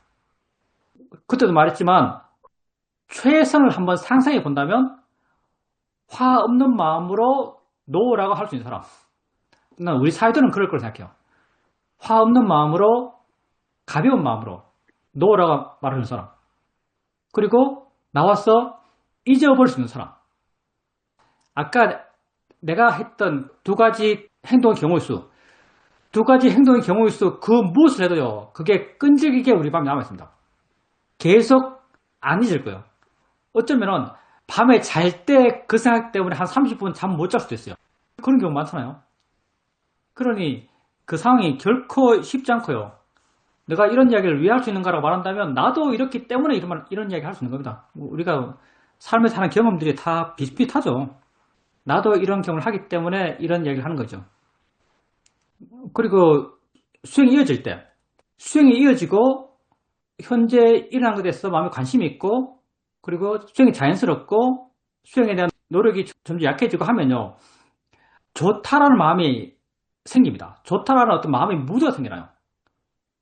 그때도 말했지만 최선을 한번 상상해 본다면 화 없는 마음으로 노라고 할 수 있는 사람. 난 우리 사회들은 그럴 거라 생각해요. 화 없는 마음으로 가벼운 마음으로 노라고 말하는 사람. 그리고 나와서 잊어버릴 수 있는 사람. 아까 내가 했던 두 가지 행동의 경우의 수. 두 가지 행동의 경우의 수, 그 무엇을 해도요, 그게 끈질기게 우리 밤에 남아있습니다. 계속 안 잊을 거예요. 어쩌면은 밤에 잘 때 그 생각 때문에 한 30분 잠 못 잘 수도 있어요. 그런 경우 많잖아요. 그러니 그 상황이 결코 쉽지 않고요. 내가 이런 이야기를 왜 할 수 있는가라고 말한다면 나도 이렇기 때문에 이런 이야기 할 수 있는 겁니다. 우리가 삶에 사는 경험들이 다 비슷비슷하죠. 나도 이런 경험을 하기 때문에 이런 이야기를 하는 거죠. 그리고 수행이 이어질 때, 수행이 이어지고 현재 일어난 것에 대해서 마음에 관심이 있고, 그리고 수행이 자연스럽고 수행에 대한 노력이 점점 약해지고 하면요, 좋다라는 마음이 생깁니다. 좋다라는 어떤 마음의 무드가 생겨나요.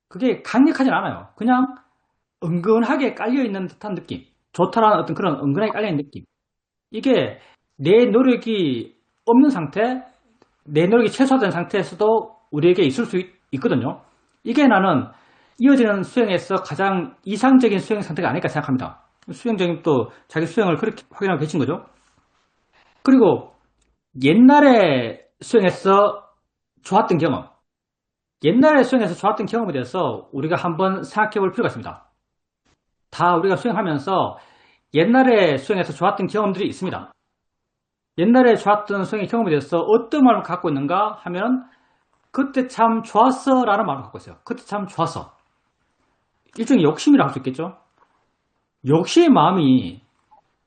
그게 강력하진 않아요. 그냥 은근하게 깔려있는 듯한 느낌. 좋다라는 어떤 그런 은근하게 깔려있는 느낌. 이게 내 노력이 없는 상태, 내 노력이 최소화된 상태에서도 우리에게 있을 수 있거든요. 이게 나는 이어지는 수행에서 가장 이상적인 수행 상태가 아닐까 생각합니다. 수행자님 또 자기 수행을 그렇게 확인하고 계신 거죠. 그리고 옛날에 수행에서 좋았던 경험, 옛날에 수행에서 좋았던 경험에 대해서 우리가 한번 생각해 볼 필요가 있습니다. 다 우리가 수행하면서 옛날에 수행해서 좋았던 경험들이 있습니다. 옛날에 좋았던 수행의 경험에 대해서 어떤 마음을 갖고 있는가 하면 그때 참 좋았어 라는 마음을 갖고 있어요. 그때 참 좋았어. 일종의 욕심이라고 할 수 있겠죠. 욕심의 마음이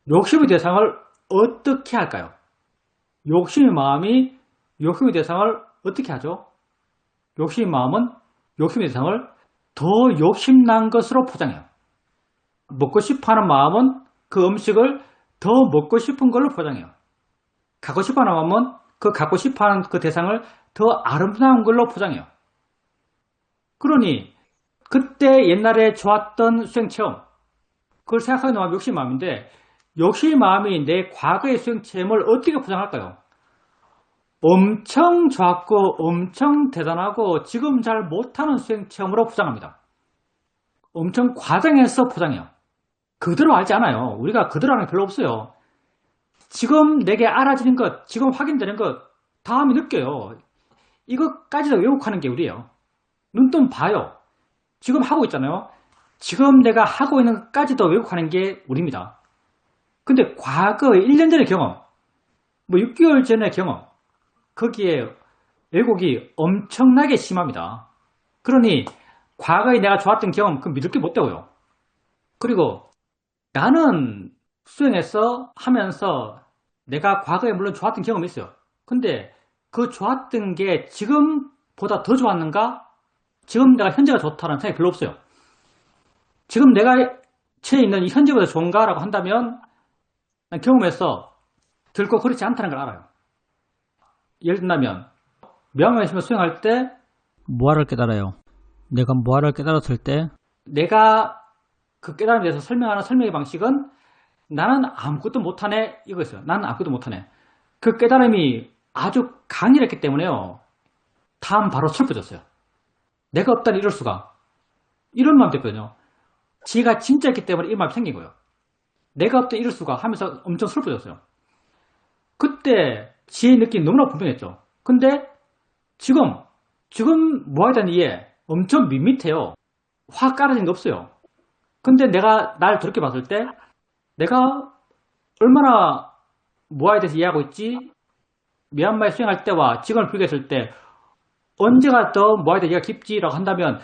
욕심의 대상을 어떻게 할까요? 욕심의 마음이 욕심의 대상을 어떻게 하죠? 욕심의 마음은 욕심의 대상을 더 욕심난 것으로 포장해요. 먹고 싶어하는 마음은 그 음식을 더 먹고 싶은 걸로 포장해요. 갖고 싶어하는 마음은 그 갖고 싶어하는 그 대상을 더 아름다운 걸로 포장해요. 그러니 그때 옛날에 좋았던 수행 체험, 그걸 생각하는 마음이 욕심의 마음인데 욕심의 마음이 내 과거의 수행 체험을 어떻게 포장할까요? 엄청 좋았고 엄청 대단하고 지금 잘 못하는 수행 체험으로 포장합니다. 엄청 과장해서 포장해요. 그대로 알지 않아요. 우리가 그대로 하는 게 별로 없어요. 지금 내게 알아지는 것, 지금 확인되는 것, 다음에 느껴요. 이것까지도 왜곡하는 게 우리예요. 눈뜬 봐요. 지금 하고 있잖아요. 지금 내가 하고 있는 것까지도 왜곡하는 게 우리입니다. 근데 과거의 1년 전의 경험, 뭐 6개월 전의 경험, 거기에 왜곡이 엄청나게 심합니다. 그러니 과거에 내가 좋았던 경험, 그 믿을 게 못 되고요. 그리고 나는 수행해서 하면서 내가 과거에 물론 좋았던 경험이 있어요. 근데 그 좋았던 게 지금보다 더 좋았는가? 지금 내가 현재가 좋다는 생각이 별로 없어요. 지금 내가 처해 있는 이 현재보다 좋은가라고 한다면 난 경험해서 결코 그렇지 않다는 걸 알아요. 예를 든다면 명예심을 수행할 때 뭐를 깨달아요? 내가 뭐를 깨달았을 때 내가 그 깨달음에 대해서 설명하는 설명의 방식은 나는 아무것도 못하네 이거였어요. 나는 아무것도 못하네. 그 깨달음이 아주 강렬했기 때문에요. 다음 바로 슬퍼졌어요. 내가 없다니 이럴 수가. 이런 마음 됐거든요. 지혜가 진짜 있기 때문에 이 마음이 생긴 거예요. 내가 없다니 이럴 수가 하면서 엄청 슬퍼졌어요. 그때 지혜의 느낌이 너무나 분명했죠. 근데 지금 뭐에 대한 이해 엄청 밋밋해요. 확 깔아진 게 없어요. 근데 내가 날 돌이켜봤을 때 내가 얼마나 뭐에 대해서 이해하고 있지? 미얀마에 수행할 때와 지금을 비교했을 때 언제가 더 뭐에 대해 이해가 깊지라고 한다면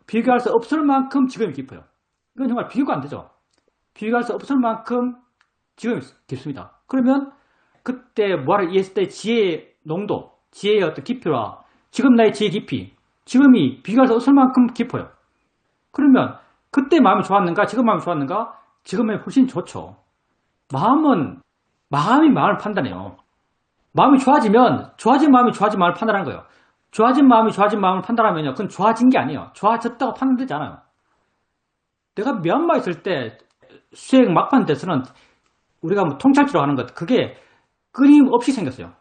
비교할 수 없을 만큼 지금이 깊어요. 이건 정말 비교가 안 되죠. 비교할 수 없을 만큼 지금이 깊습니다. 그러면 그때 뭐를 이해했을 때 지혜의 농도, 지혜의 어떤 깊이와 지금 나의 지혜 깊이, 지금이 비교할 수 없을 만큼 깊어요. 그러면 그때 마음이 좋았는가, 지금 마음이 좋았는가? 지금이 훨씬 좋죠. 마음이 마음을 판단해요. 마음이 좋아지면, 좋아진 마음이 좋아진 마음을 판단하는 거예요. 좋아진 마음이 좋아진 마음을 판단하면요. 그건 좋아진 게 아니에요. 좋아졌다고 판단되지 않아요. 내가 미얀마에 있을 때 수행 막판 때서는 우리가 뭐 통찰지로 하는 것, 그게 끊임없이 생겼어요.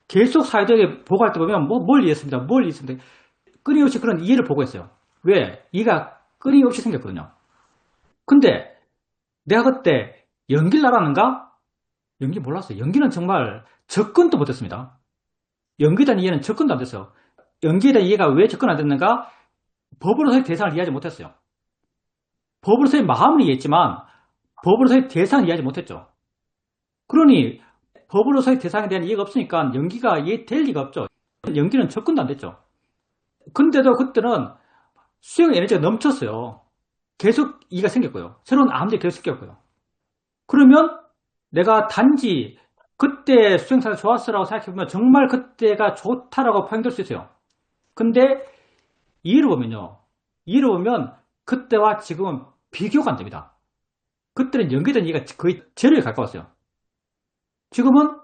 계속 사회적에 보고할 때 보면 뭘 이해했습니다. 뭘 이해했습니다. 끊임없이 그런 이해를 보고 있어요. 왜? 이해가 끊임없이 생겼거든요. 근데 내가 그때 연기를 알았는가? 연기 몰랐어요. 연기는 정말 접근도 못했습니다. 연기에 대한 이해는 접근도 안 됐어요. 연기에 대한 이해가 왜 접근 안 됐는가? 법으로서의 대상을 이해하지 못했어요. 법으로서의 마음을 이해했지만 법으로서의 대상을 이해하지 못했죠. 그러니 법으로서의 대상에 대한 이해가 없으니까 연기가 이해될 리가 없죠. 연기는 접근도 안 됐죠. 근데도 그때는 수행 에너지가 넘쳤어요. 계속 이해가 생겼고요. 새로운 암들이 계속 생겼고요. 그러면 내가 단지 그때 수행사가 좋았어라고 생각해보면 정말 그때가 좋다라고 표현될 수 있어요. 근데 이해를 보면 그때와 지금은 비교가 안 됩니다. 그때는 연결된 이해가 거의 제로에 가까웠어요. 지금은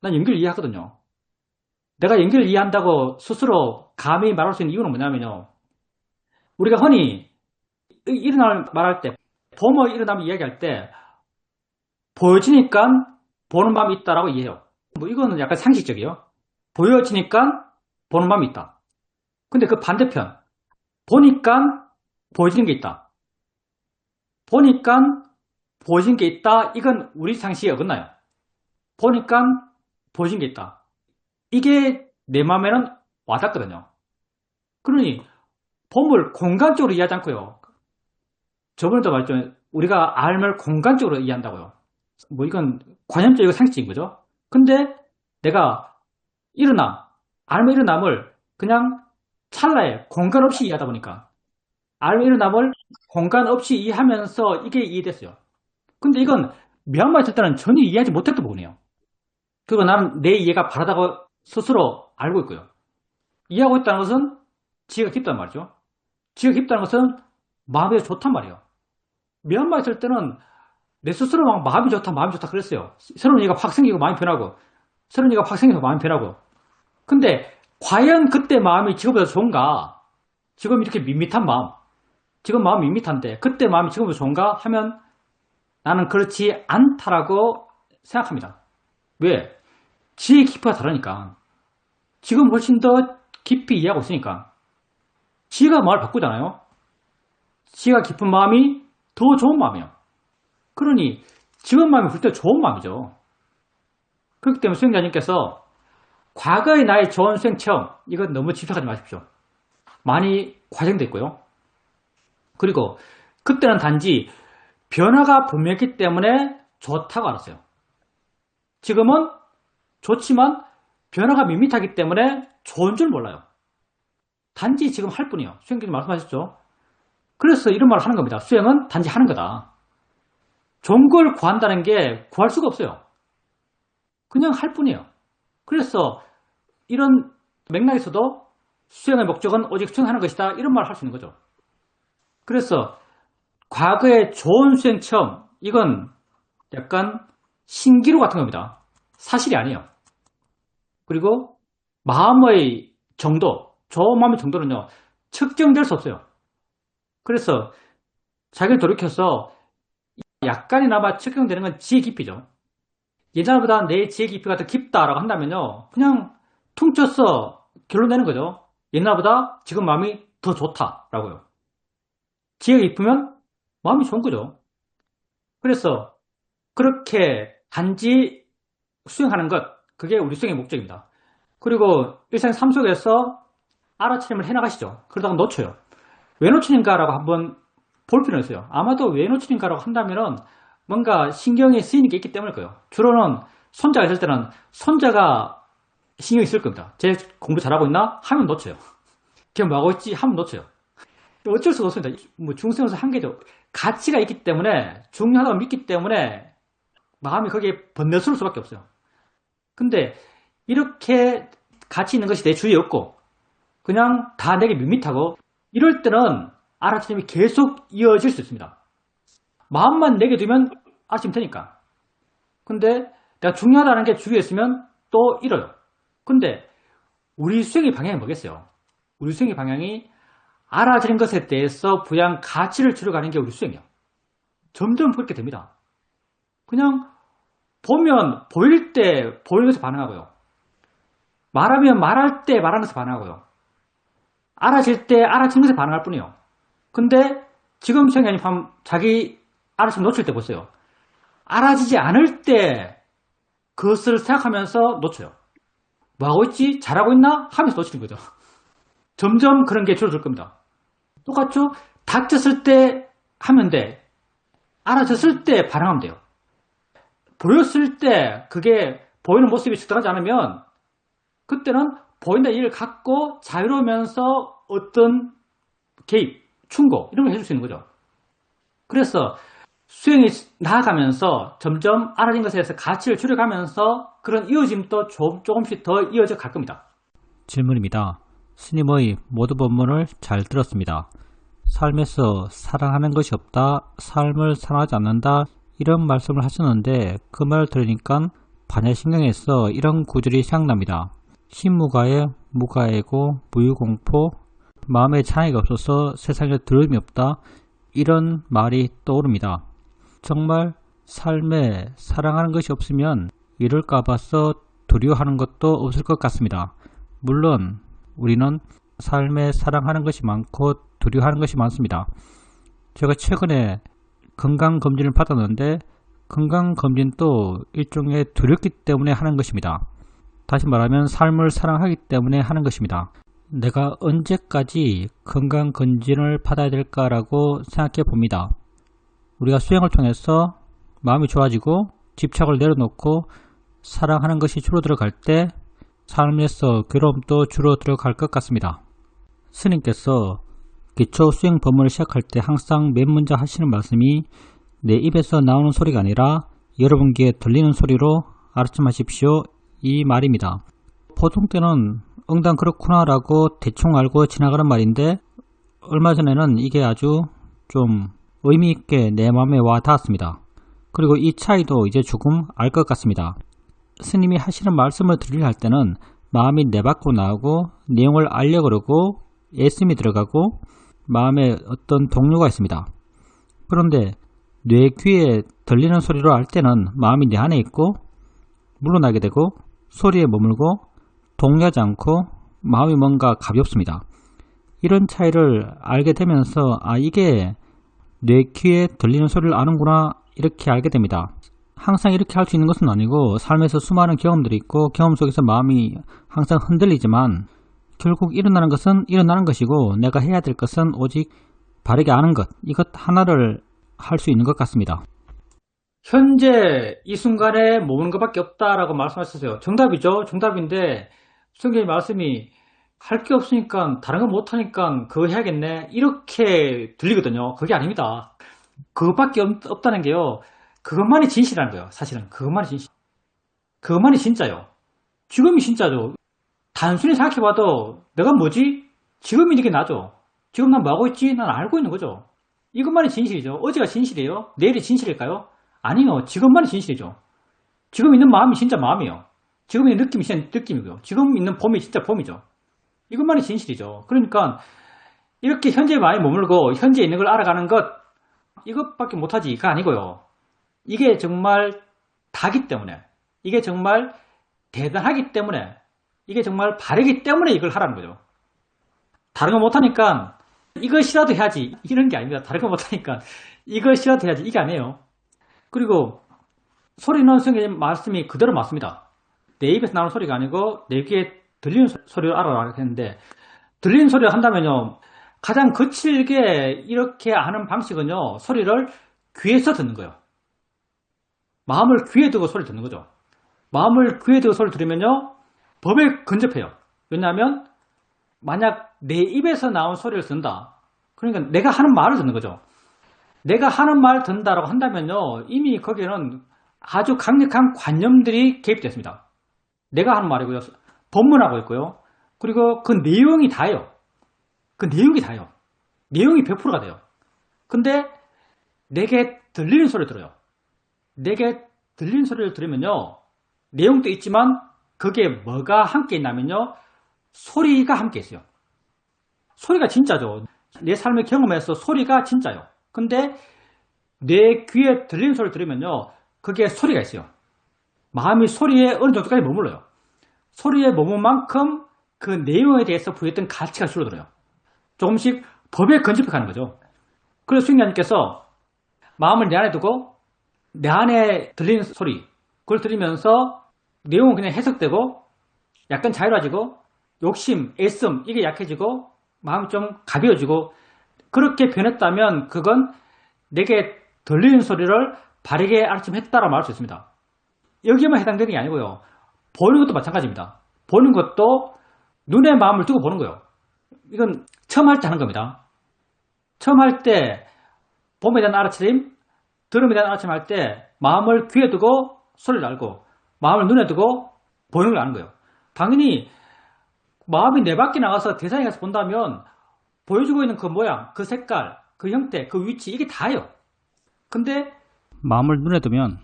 난 연결을 이해하거든요. 내가 연결을 이해한다고 스스로 감히 말할 수 있는 이유는 뭐냐면요. 우리가 흔히 말할 때, 봄이 일어나면 이야기할 때, 보여지니까 보는 마음이 있다라고 이해해요. 뭐 이거는 약간 상식적이에요. 보여지니까 보는 마음이 있다. 근데 그 반대편, 보니까 보여지는 게 있다. 보니까 보여지는 게 있다. 이건 우리 상식에 어긋나요. 보니까 보여진 게 있다. 이게 내 마음에는 와닿거든요. 그러니 봄을 공간적으로 이해하지 않고요. 저번에도 말했죠. 우리가 R을 공간적으로 이해한다고요. 뭐 이건 관념적이고 상식적인 거죠. 근데 내가 일어남, R의 일어남을 그냥 찰나에 공간 없이 이해하다 보니까 R의 일어남을 공간 없이 이해하면서 이게 이해됐어요. 근데 이건 미얀마에 있을 때는 전혀 이해하지 못했던 부분이에요. 그리고 나는 내 이해가 바르다고 스스로 알고 있고요. 이해하고 있다는 것은 지혜가 깊다는 말이죠. 지혜가 깊다는 것은 마음이 좋단 말이에요. 미얀마에 있을 때는 내 스스로 막 마음이 좋다 그랬어요. 새로운 얘기가 확 생기고 마음이 변하고, 새로운 얘기가 확 생기고 마음이 변하고. 근데 과연 그때 마음이 지금보다 좋은가? 지금 이렇게 밋밋한 마음, 지금 마음이 밋밋한데 그때 마음이 지금보다 좋은가 하면 나는 그렇지 않다라고 생각합니다. 왜? 지혜 깊이가 다르니까. 지금 훨씬 더 깊이 이해하고 있으니까. 지혜가 마음을 바꾸잖아요. 지혜가 깊은 마음이 더 좋은 마음이에요. 그러니 지금 마음이 훨씬 더 좋은 마음이죠. 그렇기 때문에 수행자님께서 과거의 나의 좋은 수행 체험, 이건 너무 집착하지 마십시오. 많이 과장되어 있고요. 그리고 그때는 단지 변화가 분명했기 때문에 좋다고 알았어요. 지금은 좋지만 변화가 밋밋하기 때문에 좋은 줄 몰라요. 단지 지금 할 뿐이에요. 수행자님 말씀하셨죠? 그래서 이런 말을 하는 겁니다. 수행은 단지 하는 거다. 좋은 걸 구한다는 게 구할 수가 없어요. 그냥 할 뿐이에요. 그래서 이런 맥락에서도 수행의 목적은 오직 수행하는 것이다. 이런 말을 할 수 있는 거죠. 그래서 과거의 좋은 수행 체험, 이건 약간 신기루 같은 겁니다. 사실이 아니에요. 그리고 마음의 정도, 좋은 마음의 정도는요, 측정될 수 없어요. 그래서 자기를 돌이켜서 약간이나마 측정되는 건 지혜 깊이죠. 예전보다 내 지혜 깊이가 더 깊다라고 한다면요, 그냥 퉁쳐서 결론 내는 거죠. 옛날보다 지금 마음이 더 좋다라고요. 지혜가 깊으면 마음이 좋은 거죠. 그래서 그렇게 단지 수행하는 것, 그게 우리 수행의 목적입니다. 그리고 일상 삶 속에서 알아차림을 해나가시죠. 그러다가 놓쳐요. 왜 놓치는가라고 한번 볼 필요는 있어요. 아마도 왜 놓치는가라고 한다면은 뭔가 신경에 쓰이는 게 있기 때문일 거예요. 주로는 손자가 있을 때는 손자가 신경이 쓸 겁니다. 쟤 공부 잘하고 있나? 하면 놓쳐요. 걔 뭐하고 있지? 하면 놓쳐요. 어쩔 수가 없습니다. 뭐 중생에서 한계죠. 가치가 있기 때문에, 중요하다고 믿기 때문에 마음이 거기에 번뇌스러울 수밖에 없어요. 근데 이렇게 가치 있는 것이 내 주위에 없고 그냥 다 내게 밋밋하고 이럴 때는 알아차림이 계속 이어질 수 있습니다. 마음만 내게 두면 알아차림 되니까. 근데 내가 중요하다는 게 주위에 있으면 또 잃어요. 근데 우리 수행의 방향이 뭐겠어요? 우리 수행의 방향이 알아차린 것에 대해서 부여한 가치를 줄여가는 게 우리 수행이에요. 점점 그렇게 됩니다. 그냥 보면 보일 때 보이는 것에 반응하고요. 말하면 말할 때 말하는 것에 반응하고요. 알아질 때 알아진 것에 반응할 뿐이에요. 근데 지금 수행자님 자기 알아침 놓칠 때 보세요. 알아지지 않을 때 그것을 생각하면서 놓쳐요. 뭐하고 있지? 잘하고 있나? 하면서 놓치는 거죠. 점점 그런 게 줄어들 겁니다. 똑같죠? 닥쳤을 때 하면 돼. 알아졌을 때 반응하면 돼요. 보였을 때 그게 보이는 모습이 적당하지 않으면 그때는 보인다 이해를 갖고 자유로우면서 어떤 개입, 충고 이런 걸 해줄 수 있는 거죠. 그래서 수행이 나아가면서 점점 알아진 것에 대해서 가치를 줄여가면서 그런 이어짐도 조금씩 더 이어져 갈 겁니다. 질문입니다. 스님의 모든 법문을 잘 들었습니다. 삶에서 사랑하는 것이 없다, 삶을 사랑하지 않는다 이런 말씀을 하셨는데 그 말을 들으니까 반야신경에서 이런 구절이 생각납니다. 신무가에 무가에고 무유공포 마음에 차이가 없어서 세상에 들음이 없다 이런 말이 떠오릅니다. 정말 삶에 사랑하는 것이 없으면 이럴까 봐서 두려워하는 것도 없을 것 같습니다. 물론 우리는 삶에 사랑하는 것이 많고 두려워하는 것이 많습니다. 제가 최근에 건강검진을 받았는데 건강검진도 일종의 두렵기 때문에 하는 것입니다. 다시 말하면 삶을 사랑하기 때문에 하는 것입니다. 내가 언제까지 건강검진을 받아야 될까라고 생각해 봅니다. 우리가 수행을 통해서 마음이 좋아지고 집착을 내려놓고 사랑하는 것이 줄어들어갈 때 삶에서 괴로움도 줄어들어갈 것 같습니다. 스님께서 기초 수행 법문을 시작할 때 항상 맨 먼저 하시는 말씀이 내 입에서 나오는 소리가 아니라 여러분 귀에 들리는 소리로 알아참하십시오, 이 말입니다. 보통 때는 응당 그렇구나 라고 대충 알고 지나가는 말인데 얼마 전에는 이게 아주 좀 의미있게 내 마음에 와 닿았습니다. 그리고 이 차이도 이제 조금 알 것 같습니다. 스님이 하시는 말씀을 들으려 할 때는 마음이 내 밖으로 나오고 내용을 알려고 그러고 애씀이 들어가고 마음에 어떤 동료가 있습니다. 그런데 뇌 귀에 들리는 소리로 할 때는 마음이 내 안에 있고 물러나게 되고 소리에 머물고 동요하지 않고 마음이 뭔가 가볍습니다. 이런 차이를 알게 되면서 이게 뇌 귀에 들리는 소리를 아는구나 이렇게 알게 됩니다. 항상 이렇게 할 수 있는 것은 아니고 삶에서 수많은 경험들이 있고 경험 속에서 마음이 항상 흔들리지만 결국 일어나는 것은 일어나는 것이고 내가 해야 될 것은 오직 바르게 아는 것, 이것 하나를 할 수 있는 것 같습니다. 현재 이 순간에 머무는 것밖에 없다라고 말씀하셨어요. 정답이죠. 정답인데 성경의 말씀이 할 게 없으니까 다른 거 못하니까 그거 해야겠네 이렇게 들리거든요. 그게 아닙니다. 그것밖에 없다는 게요. 그것만이 진실이라는 거예요. 사실은 그것만이 진실. 그것만이 진짜요. 지금이 진짜죠. 단순히 생각해봐도 내가 뭐지? 지금이 이게 나죠. 지금 난 뭐하고 있지? 난 알고 있는 거죠. 이것만이 진실이죠. 어제가 진실이에요? 내일이 진실일까요? 아니요. 지금만이 진실이죠. 지금 있는 마음이 진짜 마음이에요. 지금 있는 느낌이 진짜 느낌이고요. 지금 있는 봄이 진짜 봄이죠. 이것만이 진실이죠. 그러니까 이렇게 현재에 많이 머물고 현재에 있는 걸 알아가는 것 이것밖에 못하지 가 아니고요. 이게 정말 다기 때문에 이게 정말 대단하기 때문에 이게 정말 바르기 때문에 이걸 하라는 거죠. 다른 거 못하니까 이것이라도 해야지 이런 게 아닙니다. 다른 거 못하니까 이것이라도 해야지 이게 아니에요. 그리고 소리는 성경의 말씀이 그대로 맞습니다. 내 입에서 나오는 소리가 아니고 내 귀에 들리는 소리를 알아라 했는데 들리는 소리를 한다면요. 가장 거칠게 이렇게 하는 방식은요. 소리를 귀에서 듣는 거예요. 마음을 귀에 두고 소리를 듣는 거죠. 마음을 귀에 두고 소리를 들으면요. 법에 근접해요. 왜냐하면 만약 내 입에서 나온 소리를 듣는다. 그러니까 내가 하는 말을 듣는 거죠. 내가 하는 말 듣는다라고 한다면요. 이미 거기에는 아주 강력한 관념들이 개입됐습니다. 내가 하는 말이고요. 법문하고 있고요. 그리고 그 내용이 다예요. 그 내용이 다예요. 내용이 100%가 돼요. 근데 내게 들리는 소리를 들어요. 내게 들리는 소리를 들으면요. 내용도 있지만 거기에 뭐가 함께 있냐면요. 소리가 함께 있어요. 소리가 진짜죠. 내 삶의 경험에서 소리가 진짜요. 근데 내 귀에 들리는 소리를 들으면요. 거기에 소리가 있어요. 마음이 소리에 어느 정도까지 머물러요. 소리에 머문 만큼 그 내용에 대해서 부여했던 가치가 줄어들어요. 조금씩 법에 근접해가는 거죠. 그래서 승려님께서 마음을 내 안에 두고 내 안에 들리는 소리 그걸 들으면서 내용은 그냥 해석되고 약간 자유로워지고 욕심, 애씀 이게 약해지고 마음이 좀 가벼워지고 그렇게 변했다면 그건 내게 들리는 소리를 바르게 알아침했다라고 말할 수 있습니다. 여기에만 해당되는 게 아니고요. 보는 것도 마찬가지입니다. 보는 것도 눈에 마음을 두고 보는 거예요. 이건 처음 할 때 하는 겁니다. 처음 할 때 봄에 대한 알아차림, 들음에 대한 알아차림 할 때 마음을 귀에 두고 소리를 알고 마음을 눈에 두고 보는 걸 아는 거예요. 당연히 마음이 내 밖에 나가서 대상에 가서 본다면 보여주고 있는 그 모양, 그 색깔, 그 형태, 그 위치 이게 다예요. 근데 마음을 눈에 두면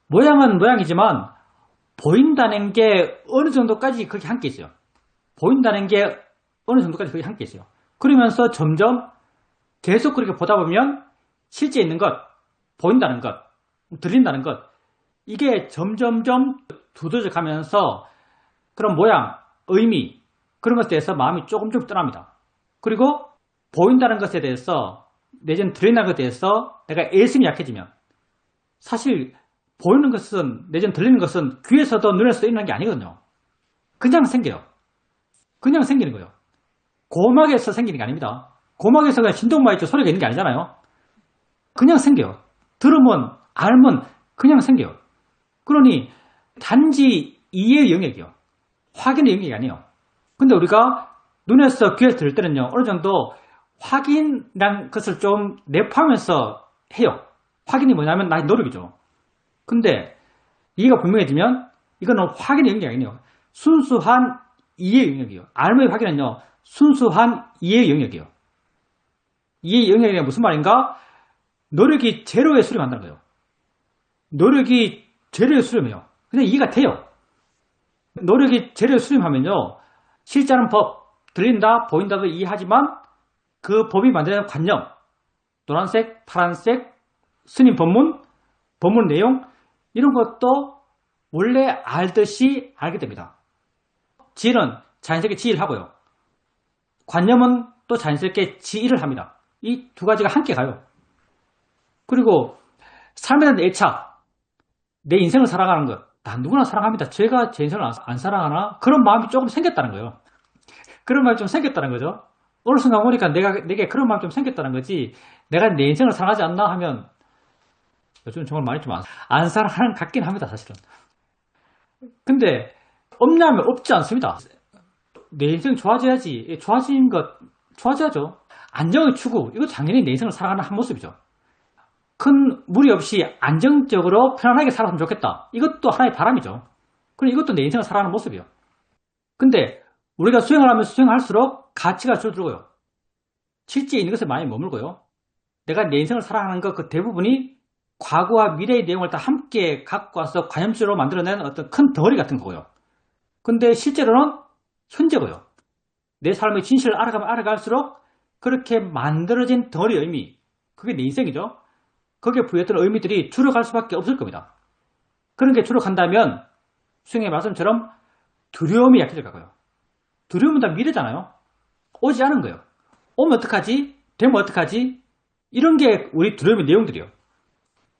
모양은 모양이지만 보인다는 게 어느 정도까지 거기 함께 있어요. 보인다는 게 어느 정도까지 거기 함께 있어요. 그러면서 점점 계속 그렇게 보다 보면 실제 있는 것, 보인다는 것, 들린다는 것 이게 점점점 두드러져 가면서 그런 모양, 의미 그런 것에 대해서 마음이 조금 떠납니다. 그리고 보인다는 것에 대해서 내지는 들린다는 것에 대해서 내가 애심이 약해지면 사실 보이는 것은 내지는 들리는 것은 귀에서도 눈에서도 있는 게 아니거든요. 그냥 생겨요. 그냥 생기는 거예요. 고막에서 생기는 게 아닙니다. 고막에서 그냥 진동만 있죠. 소리가 있는 게 아니잖아요. 그냥 생겨요. 들으면, 알면 그냥 생겨요. 그러니 단지 이해의 영역이요. 확인의 영역이 아니에요. 근데 우리가 눈에서 귀에서 들을 때는요, 어느 정도 확인이란 것을 좀 내포하면서 해요. 확인이 뭐냐면 나의 노력이죠. 근데 이해가 분명해지면 이거는 확인의 영역이 아니에요. 순수한 이해의 영역이에요. 알의 확인은요, 순수한 이해의 영역이에요. 이해의 영역이 무슨 말인가? 노력이 제로에 수렴한다는 거예요. 노력이 제로에 수렴해요. 그냥 이해가 돼요. 노력이 제로에 수렴하면요, 실제하는 법, 들린다, 보인다도 이해하지만 그 법이 만드는 관념, 노란색, 파란색, 스님 법문, 법문 내용, 이런 것도 원래 알듯이 알게 됩니다. 지혜는 자연스럽게 지혜를 하고요. 관념은 또 자연스럽게 지혜를 합니다. 이 두 가지가 함께 가요. 그리고 삶에 대한 애착, 내 인생을 살아가는 것, 다 누구나 사랑합니다. 제가 제 인생을 안 사랑하나? 그런 마음이 조금 생겼다는 거예요. 그런 마음이 좀 생겼다는 거죠. 어느 순간 보니까 내게 그런 마음이 좀 생겼다는 거지, 내가 내 인생을 사랑하지 않나 하면, 요즘 정말 많이 좀 안 사랑하는 것 같긴 합니다, 사실은. 근데, 없냐면 없지 않습니다. 내 인생 좋아져야지. 좋아진 것, 좋아져야죠. 안정의 추구, 이거 당연히 내 인생을 살아가는 한 모습이죠. 큰 무리 없이 안정적으로 편안하게 살았으면 좋겠다. 이것도 하나의 바람이죠. 그럼 이것도 내 인생을 살아가는 모습이에요. 근데 우리가 수행을 하면서 수행할수록 가치가 줄어들고요. 실제 있는 것에 많이 머물고요. 내가 내 인생을 살아가는 것 그 대부분이 과거와 미래의 내용을 다 함께 갖고 와서 관념적으로 만들어낸 어떤 큰 덩어리 같은 거고요. 근데 실제로는 현재고요. 내 삶의 진실을 알아가면 알아갈수록 그렇게 만들어진 덩어리의 의미, 그게 내 인생이죠. 거기에 부여했던 의미들이 줄어갈 수밖에 없을 겁니다. 그런 게 줄어간다면 수행의 말씀처럼 두려움이 약해질 거고요. 두려움은 다 미래잖아요. 오지 않은 거예요. 오면 어떡하지? 되면 어떡하지? 이런 게 우리 두려움의 내용들이에요.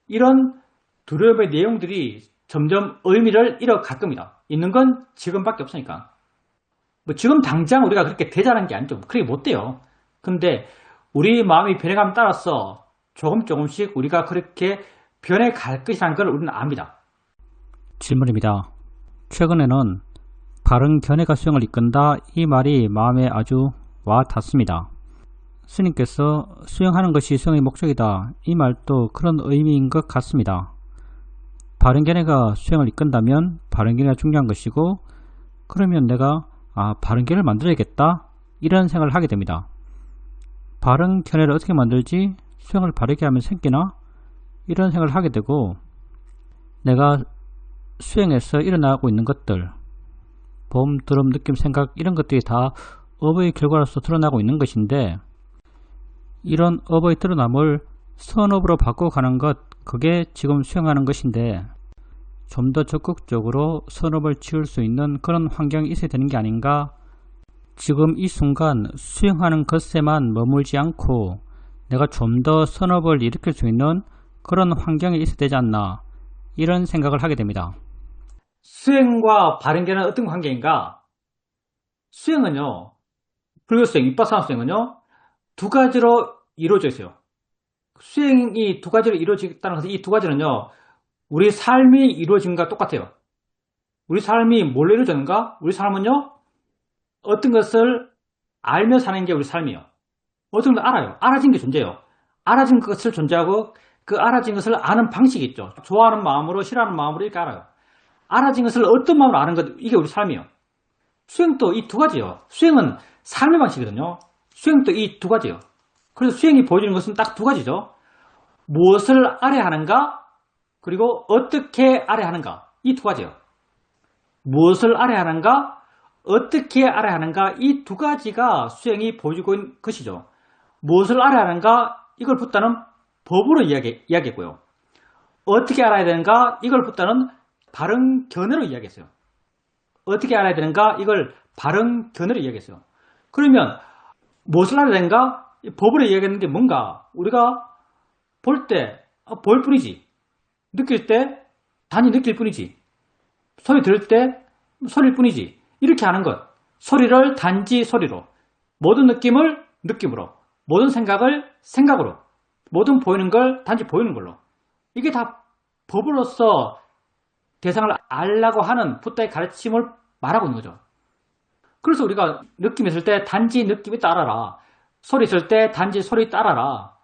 이런 두려움의 내용들이 점점 의미를 잃어갈 겁니다. 있는 건 지금밖에 없으니까. 뭐 지금 당장 우리가 그렇게 되자는 게 아니죠. 그렇게 못 돼요. 근데 우리 마음이 변해감에 따라서 조금씩 우리가 그렇게 변해갈 것이라는 걸 우리는 압니다. 질문입니다. 최근에는 바른 견해가 수행을 이끈다, 이 말이 마음에 아주 와 닿습니다. 스님께서 수행하는 것이 수행의 목적이다, 이 말도 그런 의미인 것 같습니다. 바른 견해가 수행을 이끈다면 바른 견해가 중요한 것이고, 그러면 내가 바른 견해를 만들어야겠다, 이런 생각을 하게 됩니다. 바른 견해를 어떻게 만들지? 수행을 바르게 하면 생기나? 이런 생각을 하게 되고, 내가 수행에서 일어나고 있는 것들, 봄, 들음, 느낌, 생각, 이런 것들이 다 업의 결과로서 드러나고 있는 것인데, 이런 업의 드러남을 선업으로 바꿔가는 것, 그게 지금 수행하는 것인데, 좀 더 적극적으로 선업을 지을 수 있는 그런 환경이 있어야 되는 게 아닌가? 지금 이 순간 수행하는 것에만 머물지 않고 내가 좀 더 선업을 일으킬 수 있는 그런 환경이 있어야 되지 않나, 이런 생각을 하게 됩니다. 수행과 바른 견해는 어떤 관계인가? 수행은요, 불교 수행, 윗바사나 수행은요, 두 가지로 이루어져 있어요. 수행이 두 가지로 이루어지겠다는 것은, 이 두 가지는요, 우리 삶이 이루어진과 똑같아요. 우리 삶이 뭘로 이루어졌는가? 우리 삶은요, 어떤 것을 알며 사는 게 우리 삶이에요. 어떤 걸 알아요. 알아진 게 존재해요. 알아진 것을 존재하고, 그 알아진 것을 아는 방식이 있죠. 좋아하는 마음으로, 싫어하는 마음으로 이렇게 알아요. 알아진 것을 어떤 마음으로 아는 것, 이게 우리 삶이에요. 수행도 이 두 가지예요. 수행은 삶의 방식이거든요. 수행도 이 두 가지예요. 그래서 수행이 보여주는 것은 딱 두 가지죠. 무엇을 알아야 하는가, 그리고 어떻게 알아야 하는가, 이 두 가지예요. 무엇을 알아야 하는가, 어떻게 알아야 하는가, 이 두 가지가 수행이 보여주고 있는 것이죠. 무엇을 알아야 하는가, 이걸 붓다는 법으로 이야기했고요. 어떻게 알아야 되는가, 이걸 붓다는 바른 견해로 이야기했어요. 어떻게 알아야 되는가, 이걸 바른 견해로 이야기했어요. 그러면 무엇을 알아야 되는가, 법으로 이야기했는데 뭔가 우리가 볼 때 볼 뿐이지, 느낄 때 단히 느낄 뿐이지, 소리 들을 때 소리일 뿐이지, 이렇게 하는 것. 소리를 단지 소리로, 모든 느낌을 느낌으로, 모든 생각을 생각으로, 모든 보이는 걸 단지 보이는 걸로, 이게 다 법으로서 대상을 알라고 하는 붓다의 가르침을 말하고 있는 거죠. 그래서 우리가 느낌이 있을 때 단지 느낌이 따라라. 소리 있을 때 단지 소리 따라라.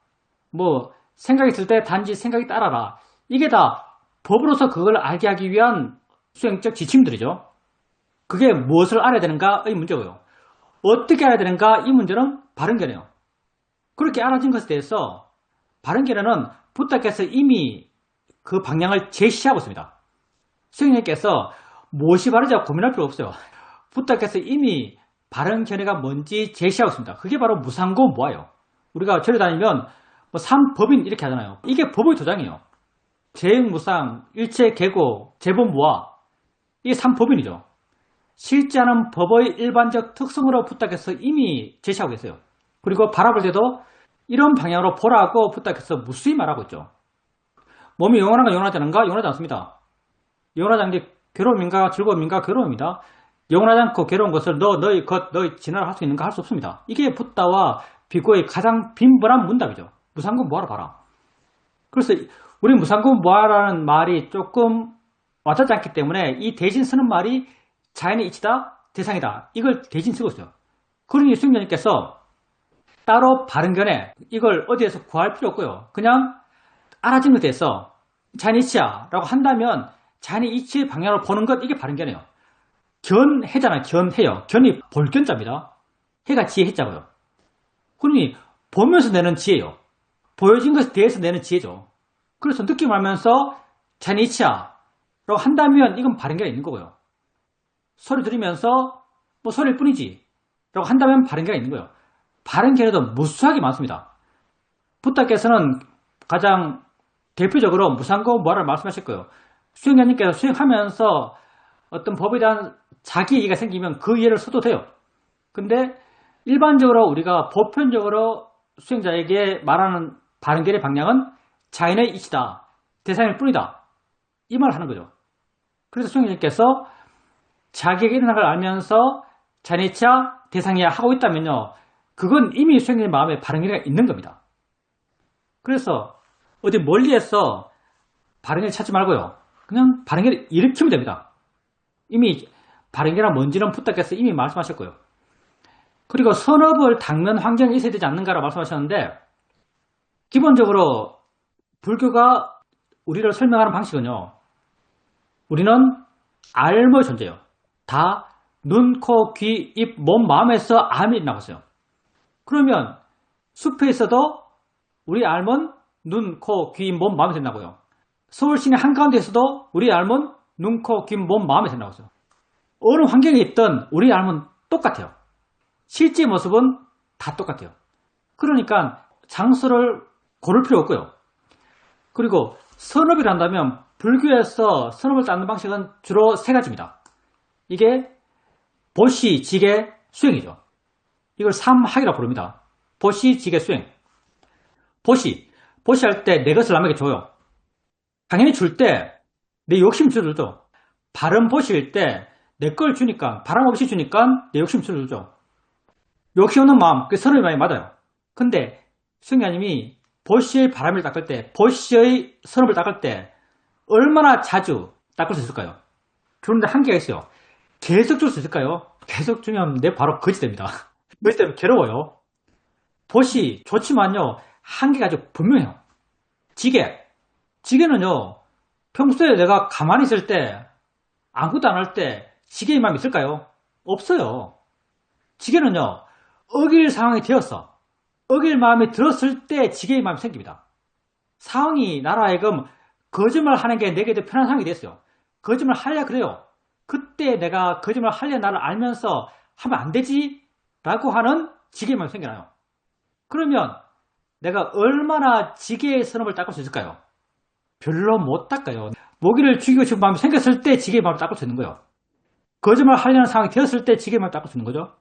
뭐 생각이 있을 때 단지 생각이 따라라. 이게 다 법으로서 그걸 알게 하기 위한 수행적 지침들이죠. 그게 무엇을 알아야 되는가의 문제고요. 어떻게 알아야 되는가 이 문제는 바른견해요. 그렇게 알아진 것에 대해서 바른견해는 붓다께서 이미 그 방향을 제시하고 있습니다. 스님께서 무엇이 바르지 고민할 필요 없어요. 붓다께서 이미 바른 견해가 뭔지 제시하고 있습니다. 그게 바로 무상고 무아예요. 우리가 절에 다니면 뭐 삼법인 이렇게 하잖아요. 이게 법의 도장이에요. 재행무상, 일체계고, 재본무아 이게 삼법인이죠. 실제하는 법의 일반적 특성으로 붓다께서 이미 제시하고 계세요. 그리고 바라볼 때도 이런 방향으로 보라고 붓다께서 무수히 말하고 있죠. 몸이 영원한가 영원하지 않은가? 영원하지 않습니다. 영원하지 않은 게 괴로움인가 즐거움인가 괴로움입니다. 영원하지 않고 괴로운 것을 너의 것, 너의 진화를 할 수 있는가 할 수 없습니다. 이게 붓다와 비고의 가장 빈번한 문답이죠. 무상고 무아로 봐라. 그래서 우리 무상고 무아라는 말이 조금 와닿지 않기 때문에 이 대신 쓰는 말이 자연의 이치다, 대상이다. 이걸 대신 쓰고 있어요. 그러니 수행자님께서 따로 바른견해 이걸 어디에서 구할 필요 없고요. 그냥 알아진 것에 대해서 자연의 이치야 라고 한다면 자연의 이치의 방향으로 보는 것 이게 바른견해요. 견해잖아요. 견해요. 견이 볼견자입니다. 해가 지혜 해자고요. 그러니 보면서 내는 지혜요. 보여진 것에 대해서 내는 지혜죠. 그래서 느낌을 하면서 자연의 이치야 라고 한다면 이건 바른견이 있는 거고요. 소리 들으면서 뭐 소리일 뿐이지 라고 한다면 바른견이 있는 거예요. 바른견에도 무수하게 많습니다. 붓다께서는 가장 대표적으로 무상고 무아를 말씀하실 거예요. 수행자님께서 수행하면서 어떤 법에 대한 자기 이해가 생기면 그 이해를 써도 돼요. 근데 일반적으로 우리가 보편적으로 수행자에게 말하는 바른견의 방향은 자연의 이치다, 대상일 뿐이다. 이 말을 하는 거죠. 그래서 수행자님께서 자기에게 일어난 걸 알면서 자연의 이치야, 대상이야 하고 있다면요. 그건 이미 수행자의 마음에 바른견이 있는 겁니다. 그래서 어디 멀리에서 바른견을 찾지 말고요. 그냥 바른견을 일으키면 됩니다. 이미 바른견은 뭔지는 붓다께서 이미 말씀하셨고요. 그리고 선업을 닦는 환경이 있어야 되지 않는가라고 말씀하셨는데 기본적으로 불교가 우리를 설명하는 방식은요. 우리는 알의 존재예요. 다 눈, 코, 귀, 입, 몸, 마음에서 암이 일어나고 있어요. 그러면 숲에 있어도 우리 알은 눈, 코, 귀, 몸, 마음에서 일어나고요. 서울 시내 한가운데 있어도 우리 알은 눈, 코, 귀, 몸, 마음에서 일어나고 있어요. 어느 환경에 있든 우리 알은 똑같아요. 실제 모습은 다 똑같아요. 그러니까 장소를 고를 필요 없고요. 그리고 선업이라 한다면 불교에서 선업을 닦는 방식은 주로 세 가지입니다. 이게 보시, 지계, 수행이죠. 이걸 삼학이라고 부릅니다. 보시, 지계, 수행. 보시할 때 내 것을 남에게 줘요. 당연히 줄 때 내 욕심 줄여줘. 바른 보시일 때 내 걸 주니까 바람 없이 주니까 내 욕심 줄여줘. 욕심 없는 마음, 그 선업의 마음이 맞아요. 근데 수행자님이 보시의 바람을 닦을 때, 보시의 선업을 닦을 때 얼마나 자주 닦을 수 있을까요? 그런데 한계가 있어요. 계속 줄 수 있을까요? 계속 주면 내 바로 거지 됩니다. 거지 되면 괴로워요. 보시 좋지만요. 한계가 아주 분명해요. 지게는요. 평소에 내가 가만히 있을 때 아무것도 안 할 때 지게의 마음이 있을까요? 없어요. 지게는요. 어길 상황이 되었어. 어길 마음이 들었을 때 지게의 마음이 생깁니다. 상황이 나로 하여금 거짓말 하는 게 내게 더 편한 상황이 됐어요. 거짓말 하려 그래요. 그때 내가 거짓말 하려 나를 알면서 하면 안 되지? 라고 하는 지게의 마음이 생겨나요. 그러면 내가 얼마나 지게의 선업을 닦을 수 있을까요? 별로 못 닦아요. 모기를 죽이고 싶은 마음이 생겼을 때 지게의 마음을 닦을 수 있는 거예요. 거짓말 하려는 상황이 되었을 때 지게의 마음을 닦을 수 있는 거죠.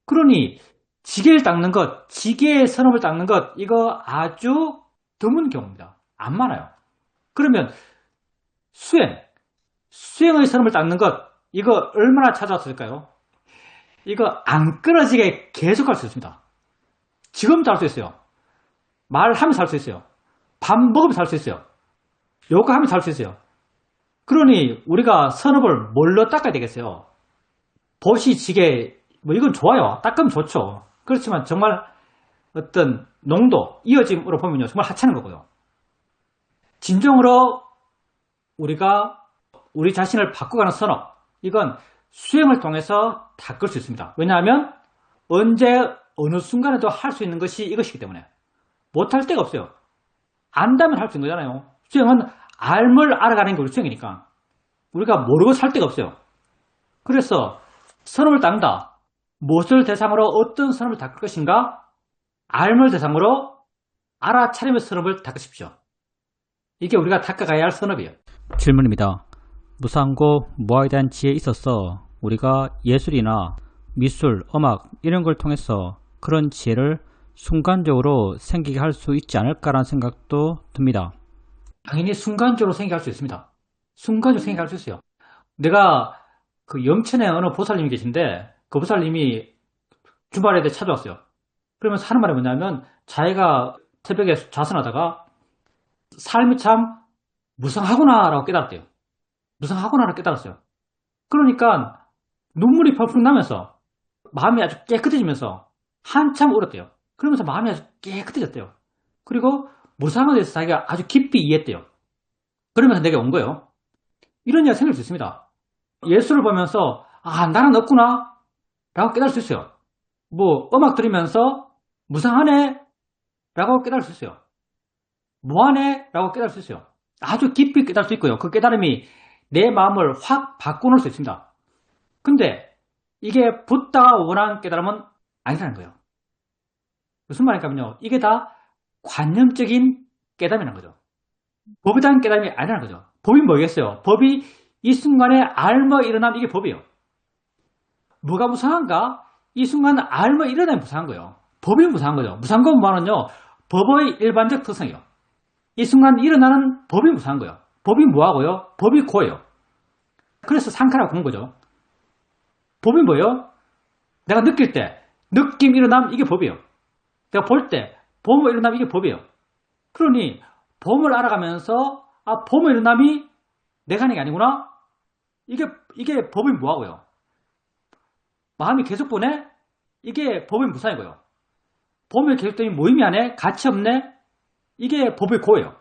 그러니 지게를 닦는 것, 지게의 선업을 닦는 것 이거 아주 드문 경우입니다. 안 많아요. 그러면 수행의 선업을 닦는 것 이거 얼마나 찾아왔을까요? 이거 안 끊어지게 계속 할 수 있습니다. 지금도 할 수 있어요. 말하면서 할 수 있어요. 밥 먹으면서 할 수 있어요. 요거 하면 살 수 있어요. 그러니 우리가 선업을 뭘로 닦아야 되겠어요? 봇이 지게 뭐 이건 좋아요. 닦으면 좋죠. 그렇지만 정말 어떤 농도, 이어짐으로 보면요. 정말 하찮은 거고요. 진정으로 우리가 우리 자신을 바꿔가는 선업, 이건 수행을 통해서 닦을 수 있습니다. 왜냐하면 언제 어느 순간에도 할 수 있는 것이 이것이기 때문에 못할 데가 없어요. 안다면 할 수 있는 거잖아요. 수행은 알을 알아가는 게 우리 수행이니까 우리가 모르고 살 데가 없어요. 그래서 선업을 닦는다. 무엇을 대상으로 어떤 선업을 닦을 것인가? 알을 대상으로 알아차리며 선업을 닦으십시오. 이게 우리가 닦아가야 할 선업이에요. 질문입니다. 무상고 무아에 대한 지혜에 있어서 우리가 예술이나 미술, 음악 이런 걸 통해서 그런 지혜를 순간적으로 생기게 할 수 있지 않을까라는 생각도 듭니다. 당연히 순간적으로 생기게 할 수 있습니다. 순간적으로 생기게 할 수 있어요. 내가 그 영천에 어느 보살님이 계신데 그 보살님이 주말에 찾아왔어요. 그러면서 하는 말이 뭐냐면 자기가 새벽에 자선하다가 삶이 참 무상하구나라고 깨달았대요. 무상하구나라고 깨달았어요. 그러니까 눈물이 펄펄 나면서 마음이 아주 깨끗해지면서 한참 울었대요. 그러면서 마음이 아주 깨끗해졌대요. 그리고 무상에 대해서 자기가 아주 깊이 이해했대요. 그러면서 내게 온 거예요. 이런 이야기가 생길 수 있습니다. 예술을 보면서 아 나는 없구나 라고 깨달을 수 있어요. 뭐 음악 들으면서 무상하네 라고 깨달을 수 있어요. 무한해 라고 깨달을 수 있어요. 아주 깊이 깨달을 수 있고요. 그 깨달음이 내 마음을 확 바꿔놓을 수 있습니다. 근데 이게 붓다가 원한 깨달음은 아니라는 거예요. 무슨 말인가면요. 이게 다 관념적인 깨달음이라는 거죠. 법에 대한 깨달음이 아니라는 거죠. 법이 뭐겠어요? 법이 이 순간에 알며 일어나면 이게 법이에요. 뭐가 무상한가? 이 순간 알며 일어나면 무상한 거예요. 법이 무상한 거죠. 무상건 뭐하는요? 법의 일반적 특성이에요. 이 순간 일어나는 법이 무상한 거예요. 법이 뭐하고요? 법이 고예요. 그래서 상카라고 부른 거죠. 법이 뭐예요? 내가 느낄 때, 느낌 일어나면 이게 법이에요. 내가 볼 때, 봄을 일어나면 이게 법이에요. 그러니 봄을 알아가면서 아 봄의 일어남이 내가 하는 게 아니구나. 이게 법이 뭐하고요? 마음이 계속 보내? 이게 법의 무상이고요. 봄의 계속적인 모임이 안에 가치 없네? 이게 법의 고예요.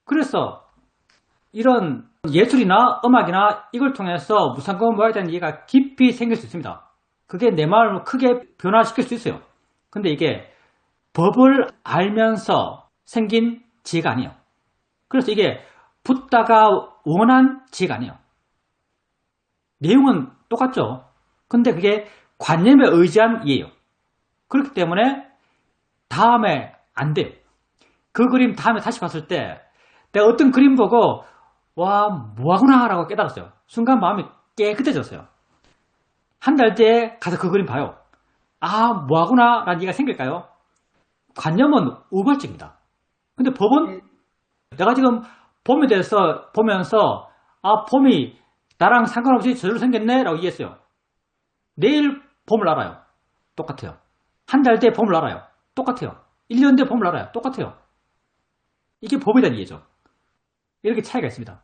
그래서 이런 예술이나 음악이나 이걸 통해서 무상권 모아에 대한 이해가 깊이 생길 수 있습니다. 그게 내 마음을 크게 변화시킬 수 있어요. 근데 이게 법을 알면서 생긴 지혜가 아니에요. 그래서 이게 붓다가 원한 지혜가 아니에요. 내용은 똑같죠. 근데 그게 관념에 의지한 이해예요. 그렇기 때문에 다음에 안 돼요. 그 그림 다음에 다시 봤을 때 내가 어떤 그림 보고 와 뭐하구나 라고 깨달았어요. 순간 마음이 깨끗해졌어요. 한 달 뒤에 가서 그 그림 봐요. 아 뭐하구나 라는 이해가 생길까요? 관념은 우발적입니다. 근데 법은 내가 지금 봄에 대해서 보면서 아 봄이 나랑 상관없이 저절로 생겼네 라고 이해했어요. 내일 봄을 알아요. 똑같아요. 한 달 뒤에 봄을 알아요. 똑같아요. 1년 뒤에 봄을 알아요. 똑같아요. 이게 법에 대한 이해죠. 이렇게 차이가 있습니다.